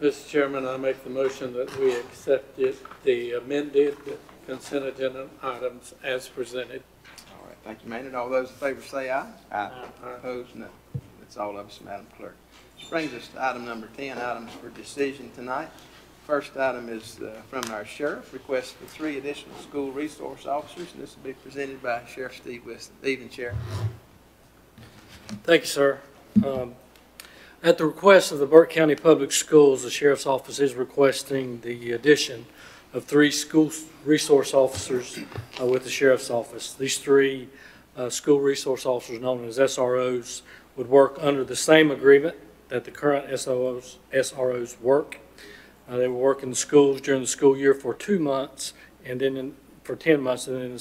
Mr. Chairman, I make the motion that we accept the amended consent agenda items as presented. All right, thank you, Maynard. All those in favor say aye. Aye. Opposed, no. That's all of us, Madam Clerk. This brings us to item number 10, items for decision tonight. First item is from our sheriff, request for 3 additional school resource officers, and this will be presented by Sheriff Steve Whiston. Evening, Sheriff. Thank you, sir. At the request of the Burke County Public Schools, the Sheriff's Office is requesting the addition of 3 school resource officers with the Sheriff's Office. These 3 school resource officers, known as SROs, would work under the same agreement that the current SROs work. They will work in the schools during the school year for 2 months, and then for 10 months, and then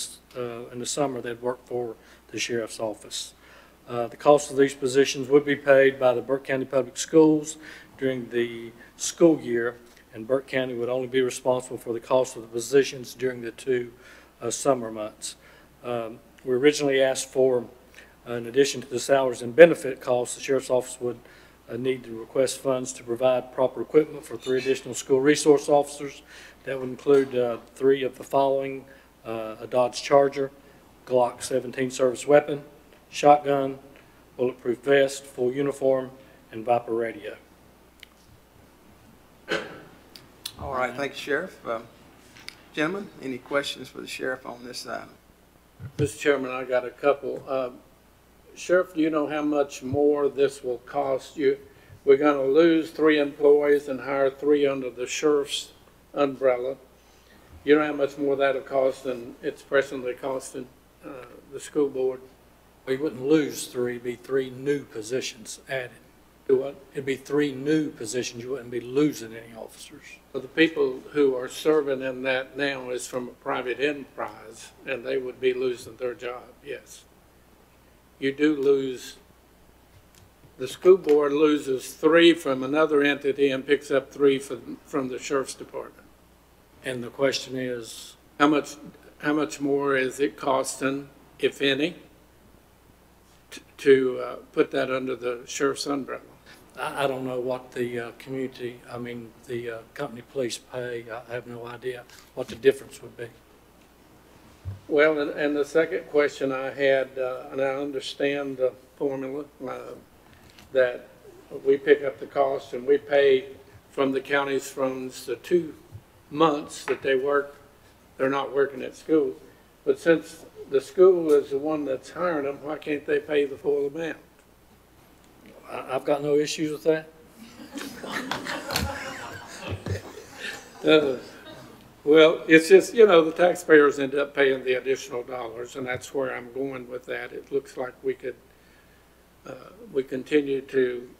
in the summer they'd work for the Sheriff's Office. The cost of these positions would be paid by the Burke County Public Schools during the school year, and Burke County would only be responsible for the cost of the positions during the 2 summer months. We originally asked for, in addition to the salaries and benefit costs, the Sheriff's Office would need to request funds to provide proper equipment for 3 additional school resource officers. That would include 3 of the following: a Dodge Charger, Glock 17 service weapon, shotgun, bulletproof vest, full uniform, and Viper radio. All right, thank you, Sheriff. Gentlemen, any questions for the sheriff on this item? Mr. Chairman, I got a couple. Sheriff, do you know how much more this will cost you? We're going to lose 3 employees and hire 3 under the sheriff's umbrella. You know how much more that'll cost than it's presently costing the school board? We wouldn't lose 3, it'd be 3 new positions added. Do what? It'd be 3 new positions, you wouldn't be losing any officers. Well, the people who are serving in that now is from a private enterprise, and they would be losing their job, yes. You do lose, the school board loses 3 from another entity and picks up 3 from the sheriff's department. And the question is, how much more is it costing, if any, to put that under the sheriff's umbrella? I don't know what the the company police pay. I have no idea what the difference would be. Well, and the second question I had, and I understand the formula, that we pick up the cost and we pay from the county's funds the 2 months that they're not working at school. But since the school is the one that's hiring them, why can't they pay the full amount? I've got no issues with that. Well, it's just, the taxpayers end up paying the additional dollars, and that's where I'm going with that. It looks like we could, we continue to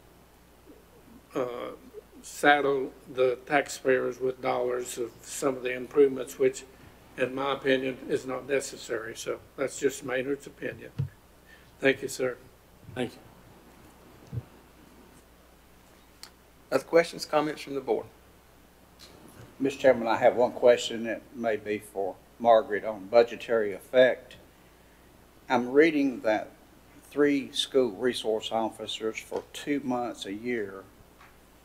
saddle the taxpayers with dollars of some of the improvements, which, in my opinion, is not necessary. So that's just Maynard's opinion. Thank you, sir. Thank you. Other questions, comments from the board? Mr. Chairman, I have one question that may be for Margaret on budgetary effect. I'm reading that 3 school resource officers for 2 months a year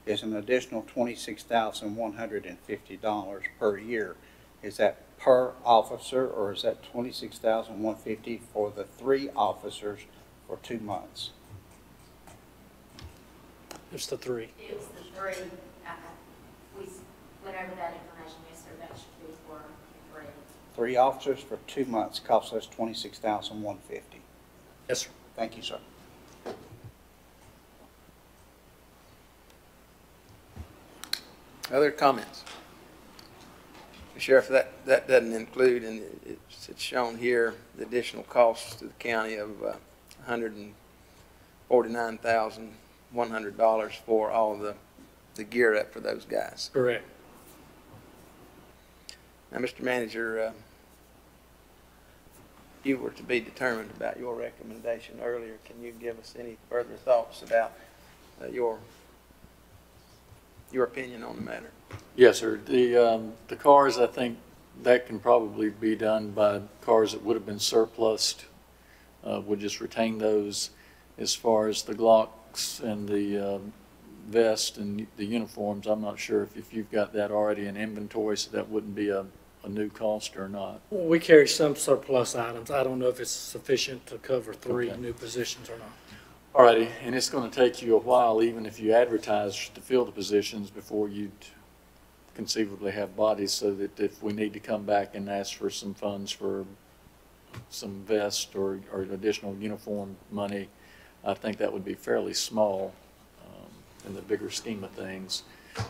is an additional $26,150 per year. Is that per officer, or is that $26,150 for the 3 officers for 2 months? It's the 3. It was the 3. We went over that information yesterday. That should be for 3. 3 officers for 2 months costs us $26,150. Yes, sir. Thank you, sir. Other comments? Sheriff, that doesn't include, and it's shown here, the additional costs to the county of $149,100 for all the gear up for those guys. Correct. Now, Mr. Manager, if you were to be determined about your recommendation earlier, can you give us any further thoughts about your opinion on the matter? Yes, sir. The cars, I think that can probably be done by cars that would have been surplused. We'll just retain those. As far as the Glocks and the vest and the uniforms, I'm not sure if you've got that already in inventory, so that wouldn't be a new cost or not. We carry some surplus items. I don't know if it's sufficient to cover 3 new positions or not. All righty, and it's going to take you a while, even if you advertise to fill the positions, before you conceivably have bodies, so that if we need to come back and ask for some funds for some vest or additional uniform money, I think that would be fairly small in the bigger scheme of things.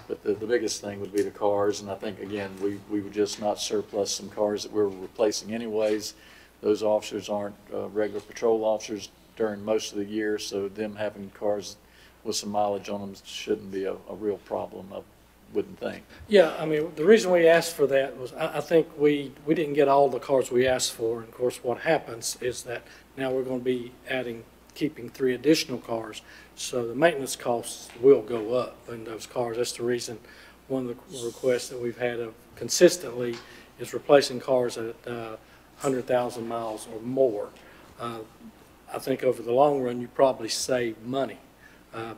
But the biggest thing would be the cars, and I think, again, we would just not surplus some cars that we're replacing anyways. Those officers aren't regular patrol officers during most of the year, so them having cars with some mileage on them shouldn't be a real problem, I wouldn't think. Yeah, I mean, the reason we asked for that was I think we didn't get all the cars we asked for, and of course what happens is that now we're going to be keeping 3 additional cars, so the maintenance costs will go up in those cars. That's the reason one of the requests that we've had consistently is replacing cars at 100,000 miles or more. I think over the long run you probably save money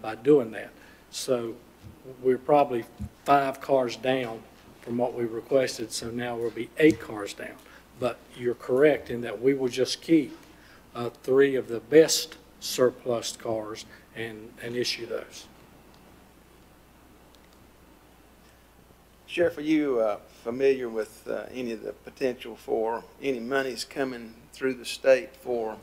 by doing that. So we're probably 5 cars down from what we requested, so now we'll be 8 cars down. But you're correct in that we will just keep 3 of the best surplus cars and issue those. Sheriff, are you familiar with any of the potential for any monies coming through the state for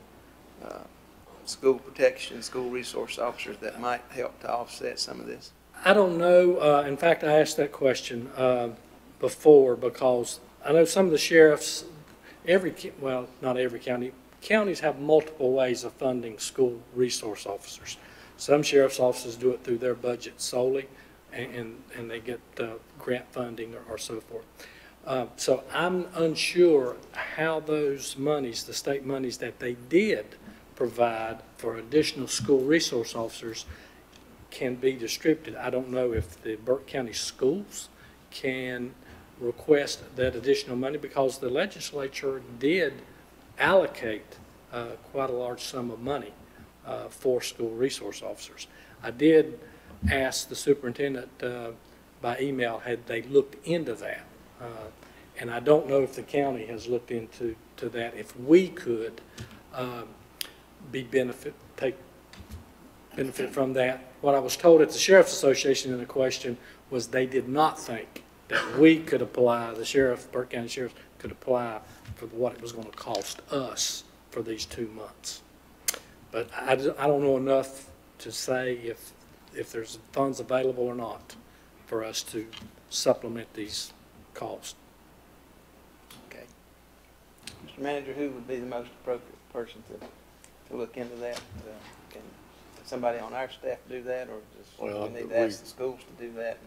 school protection, school resource officers that might help to offset some of this? I don't know. In fact, I asked that question before, because I know some of the sheriffs, well, not every county, counties have multiple ways of funding school resource officers. Some sheriff's offices do it through their budget solely, and they get grant funding or so forth. So I'm unsure how those monies, the state monies that they did provide for additional school resource officers, can be distributed. I don't know if the Burke County schools can request that additional money, because the legislature did allocate quite a large sum of money for school resource officers. I did ask the superintendent by email, had they looked into that? And I don't know if the county has looked into that, if we could take benefit from that. What I was told at the Sheriff's Association in the question was they did not think that we could apply, the sheriff, Burke County Sheriff, could apply for what it was going to cost us for these 2 months. But I don't know enough to say if there's funds available or not for us to supplement these costs. Okay. Mr. Manager, who would be the most appropriate person to look into that? Can somebody on our staff do that, or just we need to ask the schools to do that?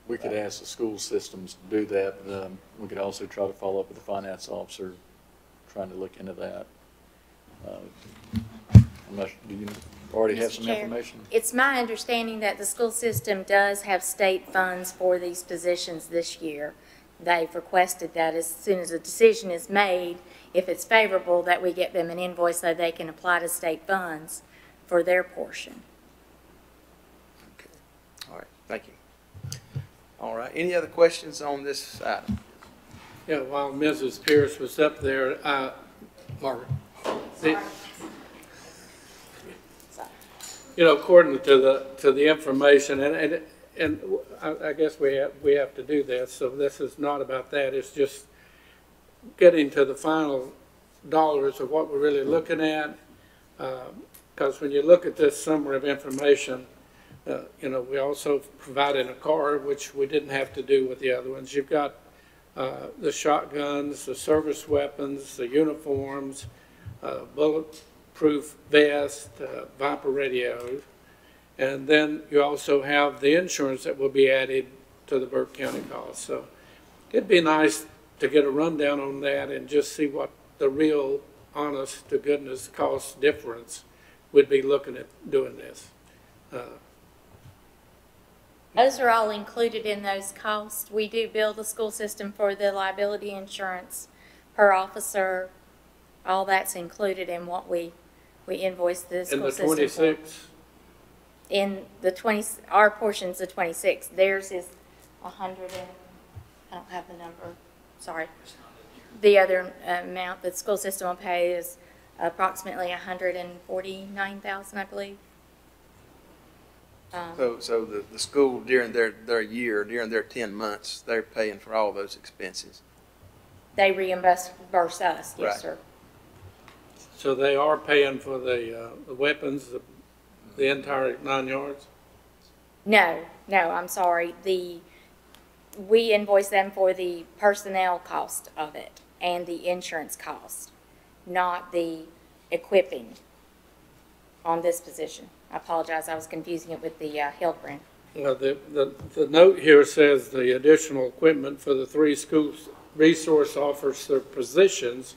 We could ask the school systems to do that, but we could also try to follow up with the finance officer trying to look into that. Do you already have some information? It's my understanding that the school system does have state funds for these positions this year. They've requested that as soon as a decision is made, if it's favorable, that we get them an invoice so they can apply to state funds for their portion. Okay. All right. Thank you. All right. Any other questions on this item? Yeah, while Mrs. Pierce was up there, Margaret, you know, according to the information, and I guess we have to do this. So this is not about that. It's just getting to the final dollars of what we're really looking at. Because when you look at this summary of information, you know, we also provided a car, which we didn't have to do with the other ones. You've got the shotguns, the service weapons, the uniforms, bulletproof vests, Viper radios. And then you also have the insurance that will be added to the Burke County cost. So it'd be nice to get a rundown on that and just see what the real honest to goodness cost difference would be looking at doing this. Those are all included in those costs. We do bill the school system for the liability insurance per officer. All that's included in what we invoice the school system for. In the 26? In the 20, our portion's the 26. Theirs is 100 and, I don't have the number, sorry. The other amount that the school system will pay is approximately 149,000, I believe. So the school during their year, during their 10 months, they're paying for all those expenses. They reimburse us, yes, right. sir. So they are paying for the weapons, the entire 9 yards? No, I'm sorry. We invoice them for the personnel cost of it and the insurance cost, not the equipping on this position. I apologize, I was confusing it with the Hildebrand. The note here says the additional equipment for the 3 school resource officer positions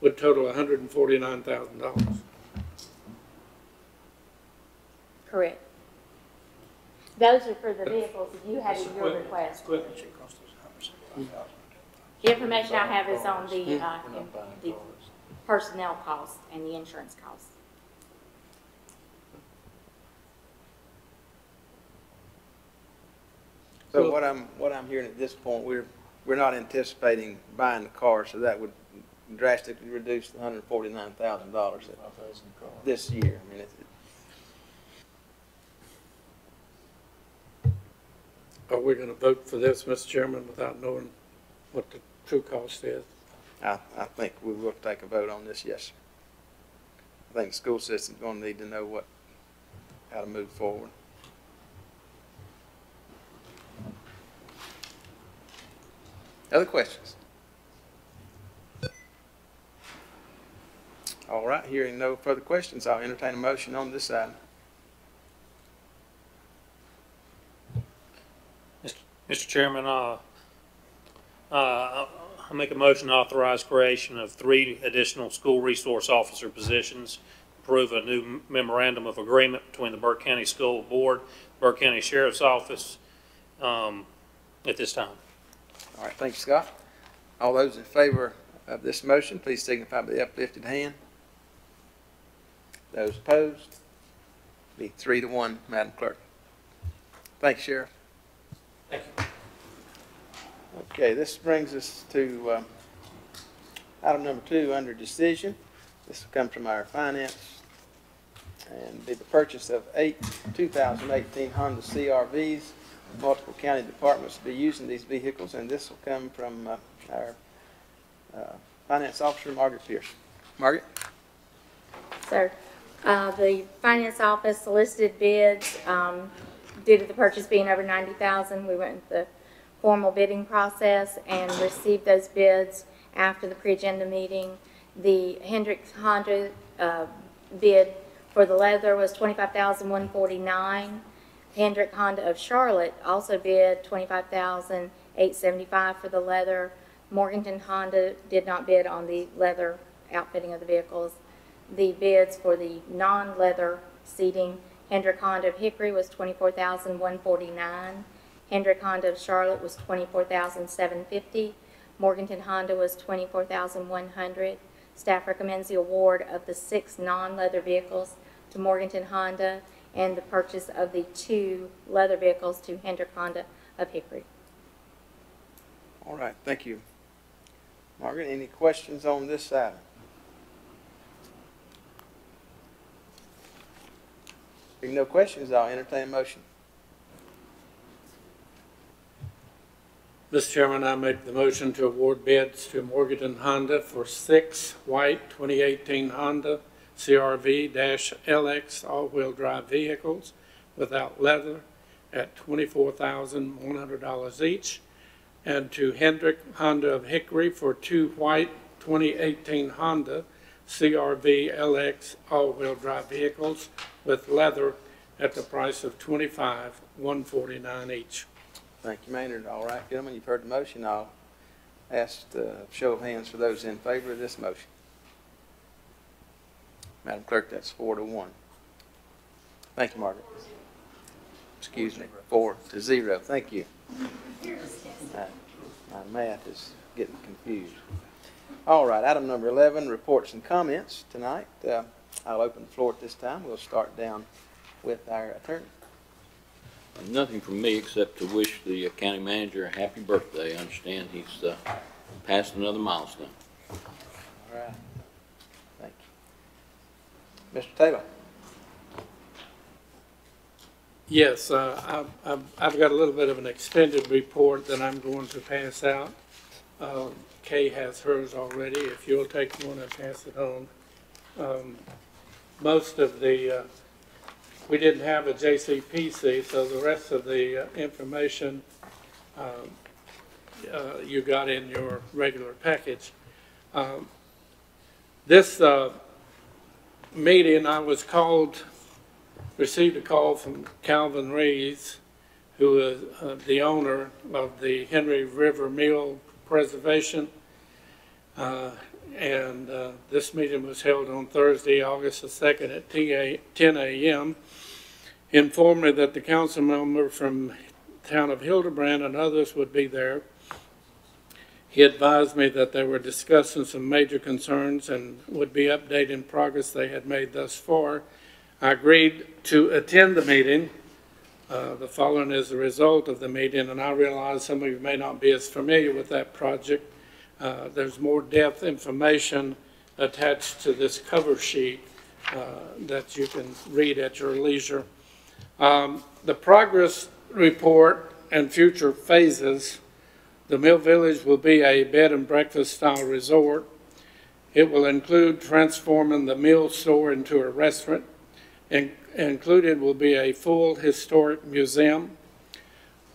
would total $149,000. Correct. Those are for the vehicles that you had in your request. The information I have is on the personnel cost and the insurance cost. So what I'm hearing at this point, we're not anticipating buying the car, so that would drastically reduce the $149,000 this year. I mean, Are we going to vote for this, Mr. Chairman, without knowing what the true cost is? I think we will take a vote on this, yes, sir. I think the school system's going to need to know how to move forward. Other questions? All right, hearing no further questions, I'll entertain a motion on this item. Mr. Chairman, I make a motion to authorize creation of 3 additional school resource officer positions, approve a new memorandum of agreement between the Burke County School Board, Burke County Sheriff's Office at this time. All right, thank you, Scott. All those in favor of this motion, please signify by the uplifted hand. Those opposed, be 3-1, Madam Clerk. Thank you, Sheriff. Thank you. Okay, this brings us to item number 2 under decision. This will come from our finance and be the purchase of 8 2018 Honda CRVs. Multiple county departments will be using these vehicles, and this will come from our finance officer, Margaret Pierce. Margaret? Sir, the finance office solicited bids due to the purchase being over $90,000. We went with the formal bidding process and received those bids after the pre-agenda meeting. The Hendrick Honda bid for the leather was $25,149. Hendrick Honda of Charlotte also bid $25,875 for the leather. Morganton Honda did not bid on the leather outfitting of the vehicles. The bids for the non-leather seating, Hendrick Honda of Hickory was $24,149. Hendrick Honda of Charlotte was $24,750. Morganton Honda was $24,100. Staff recommends the award of the 6 non-leather vehicles to Morganton Honda and the purchase of the 2 leather vehicles to Hendrick Honda of Hickory. All right, thank you. Margaret, any questions on this item? If no questions, I'll entertain a motion. Mr. Chairman, I make the motion to award bids to Morganton Honda for 6 white 2018 Honda CRV-LX all-wheel drive vehicles without leather at $24,100 each. and to Hendrick Honda of Hickory for 2 white 2018 Honda CRV LX all-wheel drive vehicles with leather at the price of $25,149 each. Thank you, Maynard. All right, gentlemen, you've heard the motion. I'll ask the show of hands for those in favor of this motion. Madam Clerk, that's 4-1. Thank you, Margaret. Excuse me, 4-0. Thank you. My math is getting confused. All right, item number 11, reports and comments tonight. I'll open the floor at this time. We'll start down with our attorney. Nothing from me except to wish the county manager a happy birthday. I understand he's passed another milestone. All right. Thank you. Mr. Taylor. Yes, I've got a little bit of an extended report that I'm going to pass out. Kay has hers already. If you'll take one and pass it on. Most of the, we didn't have a JCPC, so the rest of the information you got in your regular package. This meeting, I was received a call from Calvin Reeves, who is the owner of the Henry River Mill Preservation. This meeting was held on Thursday, August the 2nd at 10 a.m. He informed me that the council member from the town of Hildebrand and others would be there. He advised me that they were discussing some major concerns and would be updating progress they had made thus far. I agreed to attend the meeting. The following is the result of the meeting, and I realize some of you may not be as familiar with that project. There's more depth information attached to this cover sheet that you can read at your leisure. The progress report and future phases. The Mill Village will be a bed and breakfast style resort. It will include transforming the mill store into a restaurant. Included will be a full historic museum.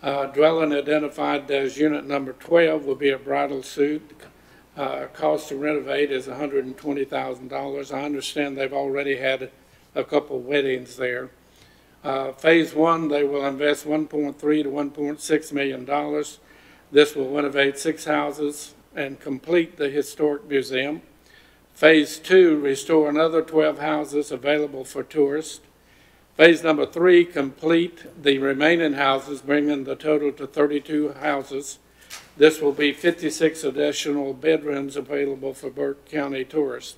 Dwelling identified as unit number 12 will be a bridal suite. Cost to renovate is $120,000. I understand they've already had a couple weddings there. Phase 1, they will invest $1.3 to $1.6 million. This will renovate 6 houses and complete the historic museum. Phase 2, restore another 12 houses available for tourists. Phase number 3, complete the remaining houses, bringing the total to 32 houses. This will be 56 additional bedrooms available for Burke County tourists.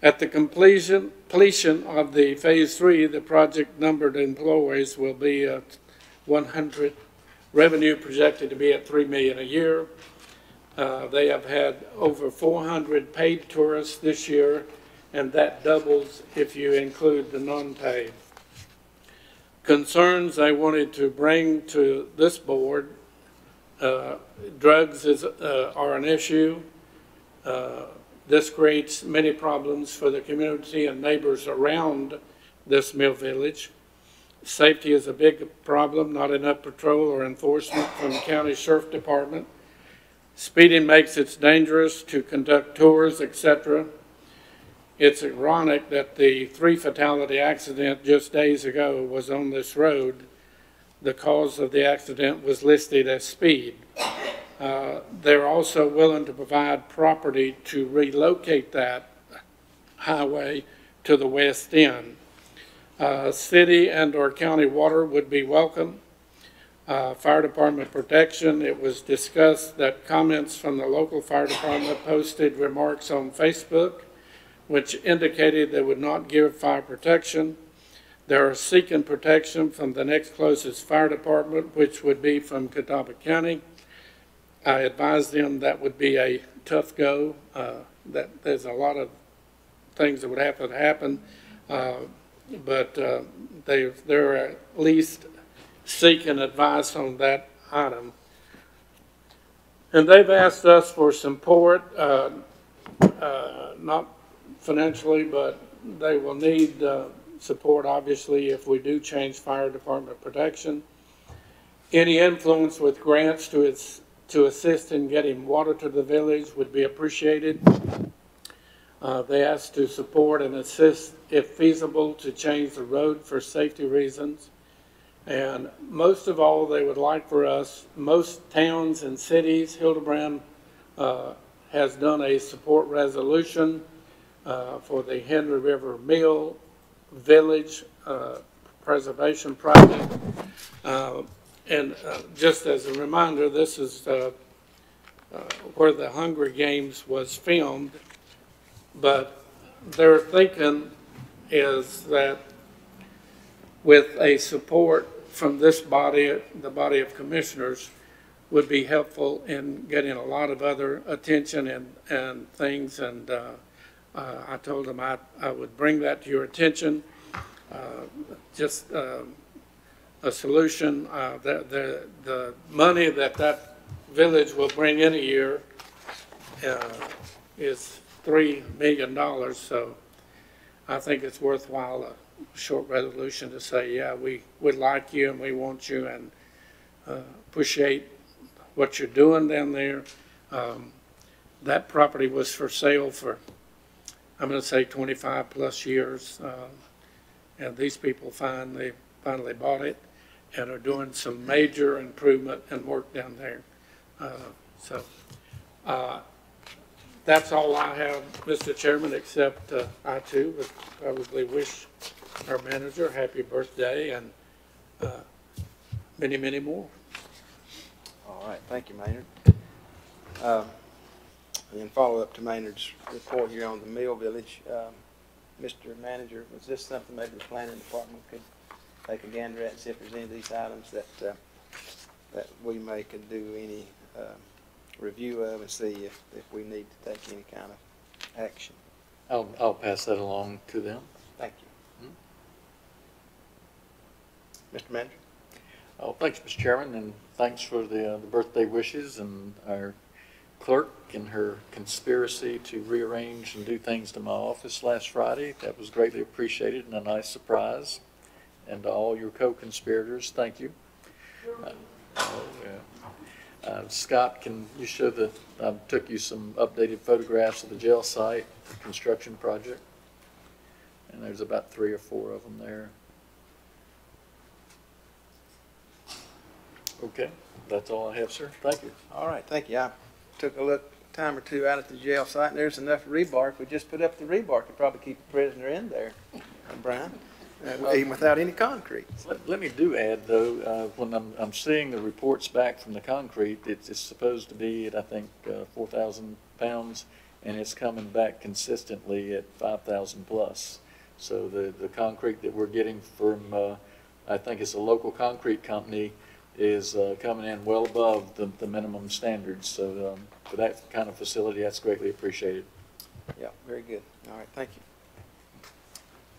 At the completion of the Phase 3, the project numbered employees will be at 100. Revenue projected to be at $3 million a year. They have had over 400 paid tourists this year, and that doubles if you include the non-paid. Concerns I wanted to bring to this board, drugs are an issue. This creates many problems for the community and neighbors around this mill village. Safety is a big problem, not enough patrol or enforcement from the county sheriff department. Speeding makes it dangerous to conduct tours, etc. It's ironic that the 3 fatality accident just days ago was on this road. The cause of the accident was listed as speed. They're also willing to provide property to relocate that highway to the west end. City and/or county water would be welcome. Fire department protection, it was discussed that comments from the local fire department posted remarks on Facebook, which indicated they would not give fire protection. They are seeking protection from the next closest fire department, which would be from Catawba County. I advised them that would be a tough go, that there's a lot of things that would have to happen, but they're at least seeking advice on that item. And they've asked us for support, not financially, but they will need support, obviously, if we do change fire department protection. Any influence with grants to to assist in getting water to the village would be appreciated. They asked to support and assist, if feasible, to change the road for safety reasons. And most of all, they would like for us, most towns and cities, Hildebrand has done a support resolution for the Henry River Mill Village Preservation Project. Just as a reminder, this is where the Hunger Games was filmed, but their thinking is that with a support from this body, the body of commissioners, would be helpful in getting a lot of other attention and things. And I told them I would bring that to your attention. Just a solution. The money that village will bring in a year is $3 million. So I think it's worthwhile a short resolution to say, yeah, we would like you and we want you and appreciate what you're doing down there. That property was for sale for, I'm going to say 25 plus years. And these people finally bought it and are doing some major improvement and work down there. That's all I have, Mr. Chairman, except I too would probably wish our manager happy birthday and many, many more. All right, thank you, Maynard. And then follow up to Maynard's report here on the Mill Village. Mr. Manager, was this something maybe the planning department could take a gander at and see if there's any of these items that we could do any review of and see if we need to take any kind of action? I'll pass that along to them. Thank you. Mr. Manager? Oh, thanks, Mr. Chairman, and thanks for the birthday wishes and our clerk and her conspiracy to rearrange and do things to my office last Friday. That was greatly appreciated and a nice surprise. And to all your co-conspirators, thank you. Scott, can you show I took you some updated photographs of the jail site, the construction project, and there's about 3 or 4 of them there. Okay, that's all I have, sir. Thank you. All right, thank you. I took a time or two out at the jail site, and there's enough rebar. If we just put up the rebar, could probably keep the prisoner in there, Brian, even without any concrete. Let me add, though, when I'm seeing the reports back from the concrete, it's supposed to be at, I think, 4,000 pounds, and it's coming back consistently at 5,000 plus. So the concrete that we're getting from, I think it's a local concrete company, is coming in well above the minimum standards. So for that kind of facility, that's greatly appreciated. Yeah, very good. All right, thank you.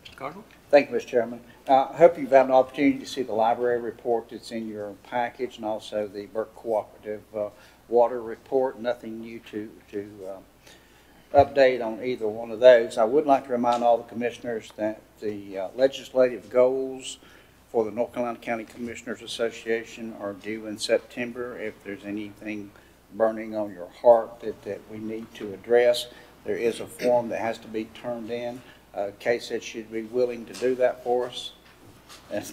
Mr. Cardinal? Thank you, Mr. Chairman. I hope you've had an opportunity to see the library report that's in your package and also the Burke Cooperative water report. Nothing new to update on either one of those. I would like to remind all the commissioners that the legislative goals for the North Carolina County Commissioners Association are due in September. If there's anything burning on your heart that we need to address, there is a form that has to be turned in. Kay said she'd be willing to do that for us and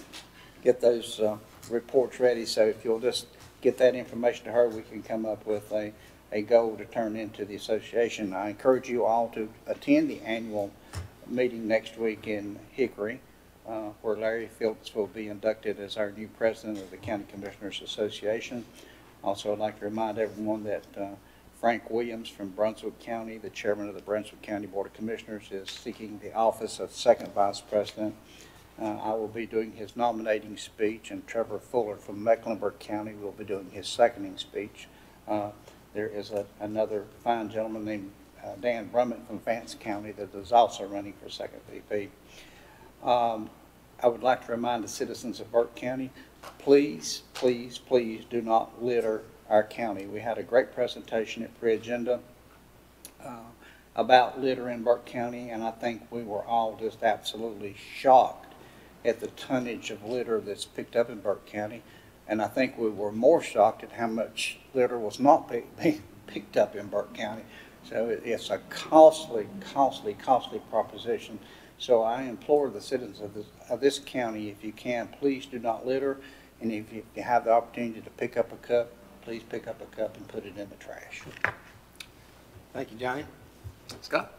get those reports ready. So if you'll just get that information to her, we can come up with a goal to turn into the association. I encourage you all to attend the annual meeting next week in Hickory, where Larry Phillips will be inducted as our new president of the County Commissioners Association. Also, I'd like to remind everyone that Frank Williams from Brunswick County, the chairman of the Brunswick County Board of Commissioners, is seeking the office of second vice president. I will be doing his nominating speech, and Trevor Fuller from Mecklenburg County will be doing his seconding speech. There is another fine gentleman named Dan Brummett from Vance County that is also running for second VP. I would like to remind the citizens of Burke County, please, please, please do not litter our county. We had a great presentation at pre-agenda about litter in Burke County, and I think we were all just absolutely shocked at the tonnage of litter that's picked up in Burke County. And I think we were more shocked at how much litter was not being picked up in Burke County. So it's a costly proposition. So I implore the citizens of this county, if you can, please do not litter. And if you have the opportunity to pick up a cup, please pick up a cup and put it in the trash. Thank you, Johnny. Scott?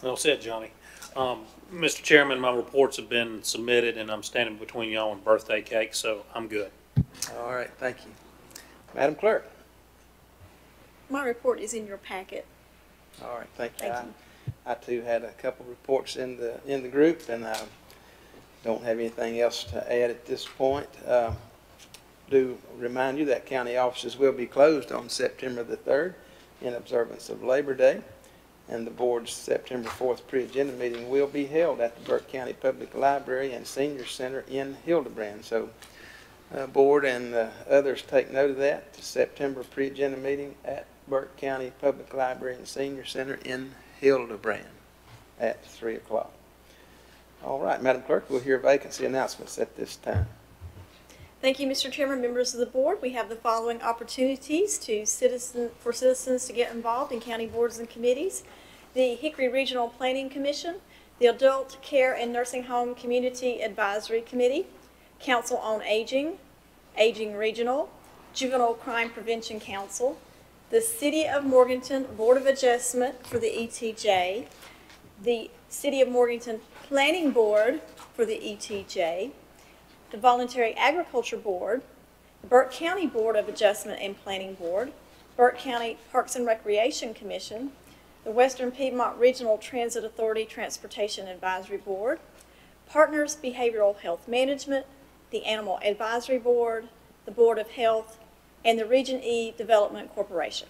Well said, Johnny. Mr. Chairman, my reports have been submitted, and I'm standing between y'all and birthday cake, so I'm good. All right, thank you. Madam Clerk? My report is in your packet. All right, thank you. Thank you. I too had a couple reports in the group, and I don't have anything else to add at this point. Do remind you that county offices will be closed on September the 3rd in observance of Labor Day, and the board's September 4th pre-agenda meeting will be held at the Burke County Public Library and Senior Center in Hildebrand. So board and others take note of that. The September pre-agenda meeting at Burke County Public Library and Senior Center in Hildebrand at 3 o'clock. All right, Madam Clerk, we'll hear vacancy announcements at this time. Thank you, Mr. Chairman, members of the board. We have the following opportunities for citizens to get involved in county boards and committees. The Hickory Regional Planning Commission, the Adult Care and Nursing Home Community Advisory Committee, Council on Aging, Aging Regional, Juvenile Crime Prevention Council, the City of Morganton Board of Adjustment for the ETJ, the City of Morganton Planning Board for the ETJ, the Voluntary Agriculture Board, the Burke County Board of Adjustment and Planning Board, Burke County Parks and Recreation Commission, the Western Piedmont Regional Transit Authority Transportation Advisory Board, Partners Behavioral Health Management, the Animal Advisory Board, the Board of Health, and the Region E Development Corporation.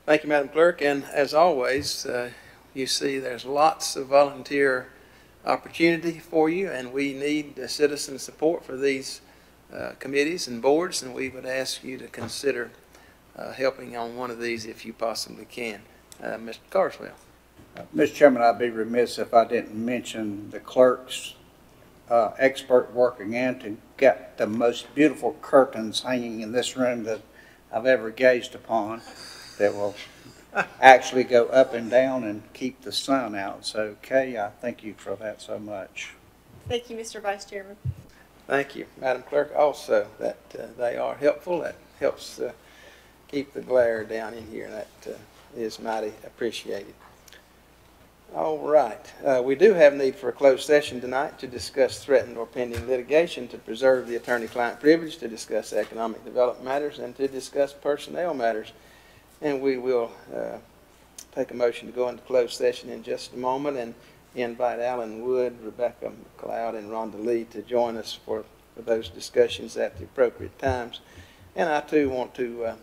Thank you, Madam Clerk. And as always, you see there's lots of volunteer opportunity for you, and we need citizen support for these committees and boards, and we would ask you to consider helping on one of these if you possibly can. Mr. Carswell. Mr. Chairman, I'd be remiss if I didn't mention the clerk's expert working in to get the most beautiful curtains hanging in this room that I've ever gazed upon that will actually go up and down and keep the sun out. So, Kay, I thank you for that so much. Thank you, Mr. Vice Chairman. Thank you, Madam Clerk. Also, that they are helpful. That helps keep the glare down in here, and that is mighty appreciated. All right. We do have need for a closed session tonight to discuss threatened or pending litigation, to preserve the attorney-client privilege, to discuss economic development matters, and to discuss personnel matters. And we will take a motion to go into closed session in just a moment and invite Alan Wood, Rebecca McLeod, and Rhonda Lee to join us for those discussions at the appropriate times. And I, too, want to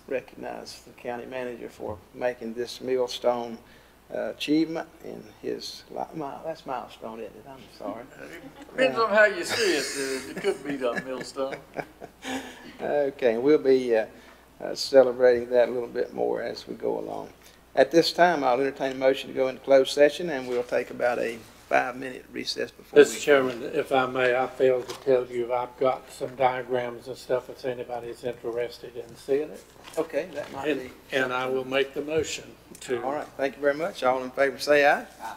recognize the county manager for making this millstone achievement in his, that's milestone, isn't it? I'm sorry. Depends on how you see it. It could be the millstone. Okay, we'll be celebrating that a little bit more as we go along. At this time, I'll entertain a motion to go into closed session, and we'll take about a 5-minute recess before Mr. Chairman, if I may, I failed to tell you I've got some diagrams and stuff if anybody's interested in seeing it. Okay, that might be. And I will make the motion to. All right, thank you very much. All in favor say aye. Aye.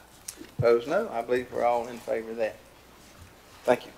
Opposed, no. I believe we're all in favor of that. Thank you.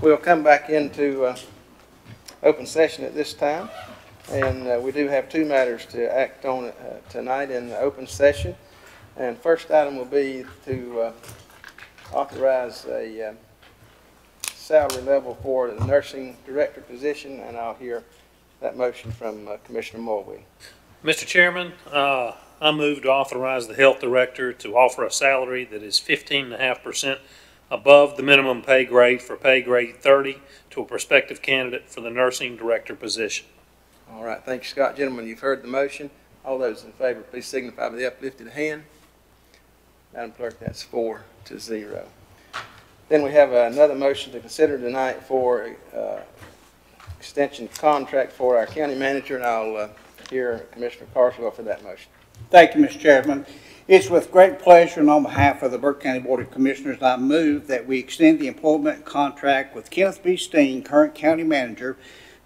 We'll come back into open session at this time, and we do have two matters to act on tonight in the open session. And first item will be to authorize a salary level for the nursing director position, and I'll hear that motion from Commissioner Mulvey. Mr. Chairman, I move to authorize the health director to offer a salary that is 15.5% above the minimum pay grade for pay grade 30 to a prospective candidate for the nursing director position. All right, thank you, Scott. Gentlemen, you've heard the motion. All those in favor, please signify by the uplifted hand. Madam Clerk, that's 4-0. Then we have another motion to consider tonight for extension of contract for our county manager, and I'll hear Commissioner Carswell for that motion. Thank you, Mr. Chairman. It's with great pleasure and on behalf of the Burke County Board of Commissioners, I move that we extend the employment contract with Kenneth B. Steen, current county manager,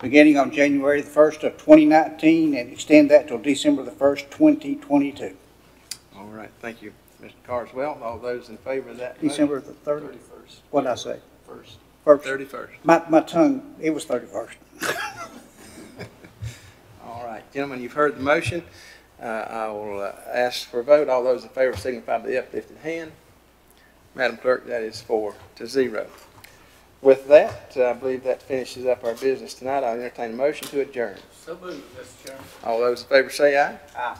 beginning on January the 1st of 2019 and extend that till December the 1st, 2022. All right, thank you, Mr. Carswell. All those in favor of that December motion? the 31st. What did I say? First. 31st. My tongue, it was 31st. All right, gentlemen, you've heard the motion. I will ask for a vote. All those in favor signify by the uplifted hand. Madam Clerk, that is 4-0. With that, I believe that finishes up our business tonight. I'll entertain a motion to adjourn. So moved, Mr. Chairman. All those in favor say aye. Aye.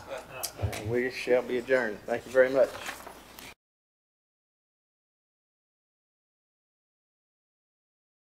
We shall be adjourned. Thank you very much.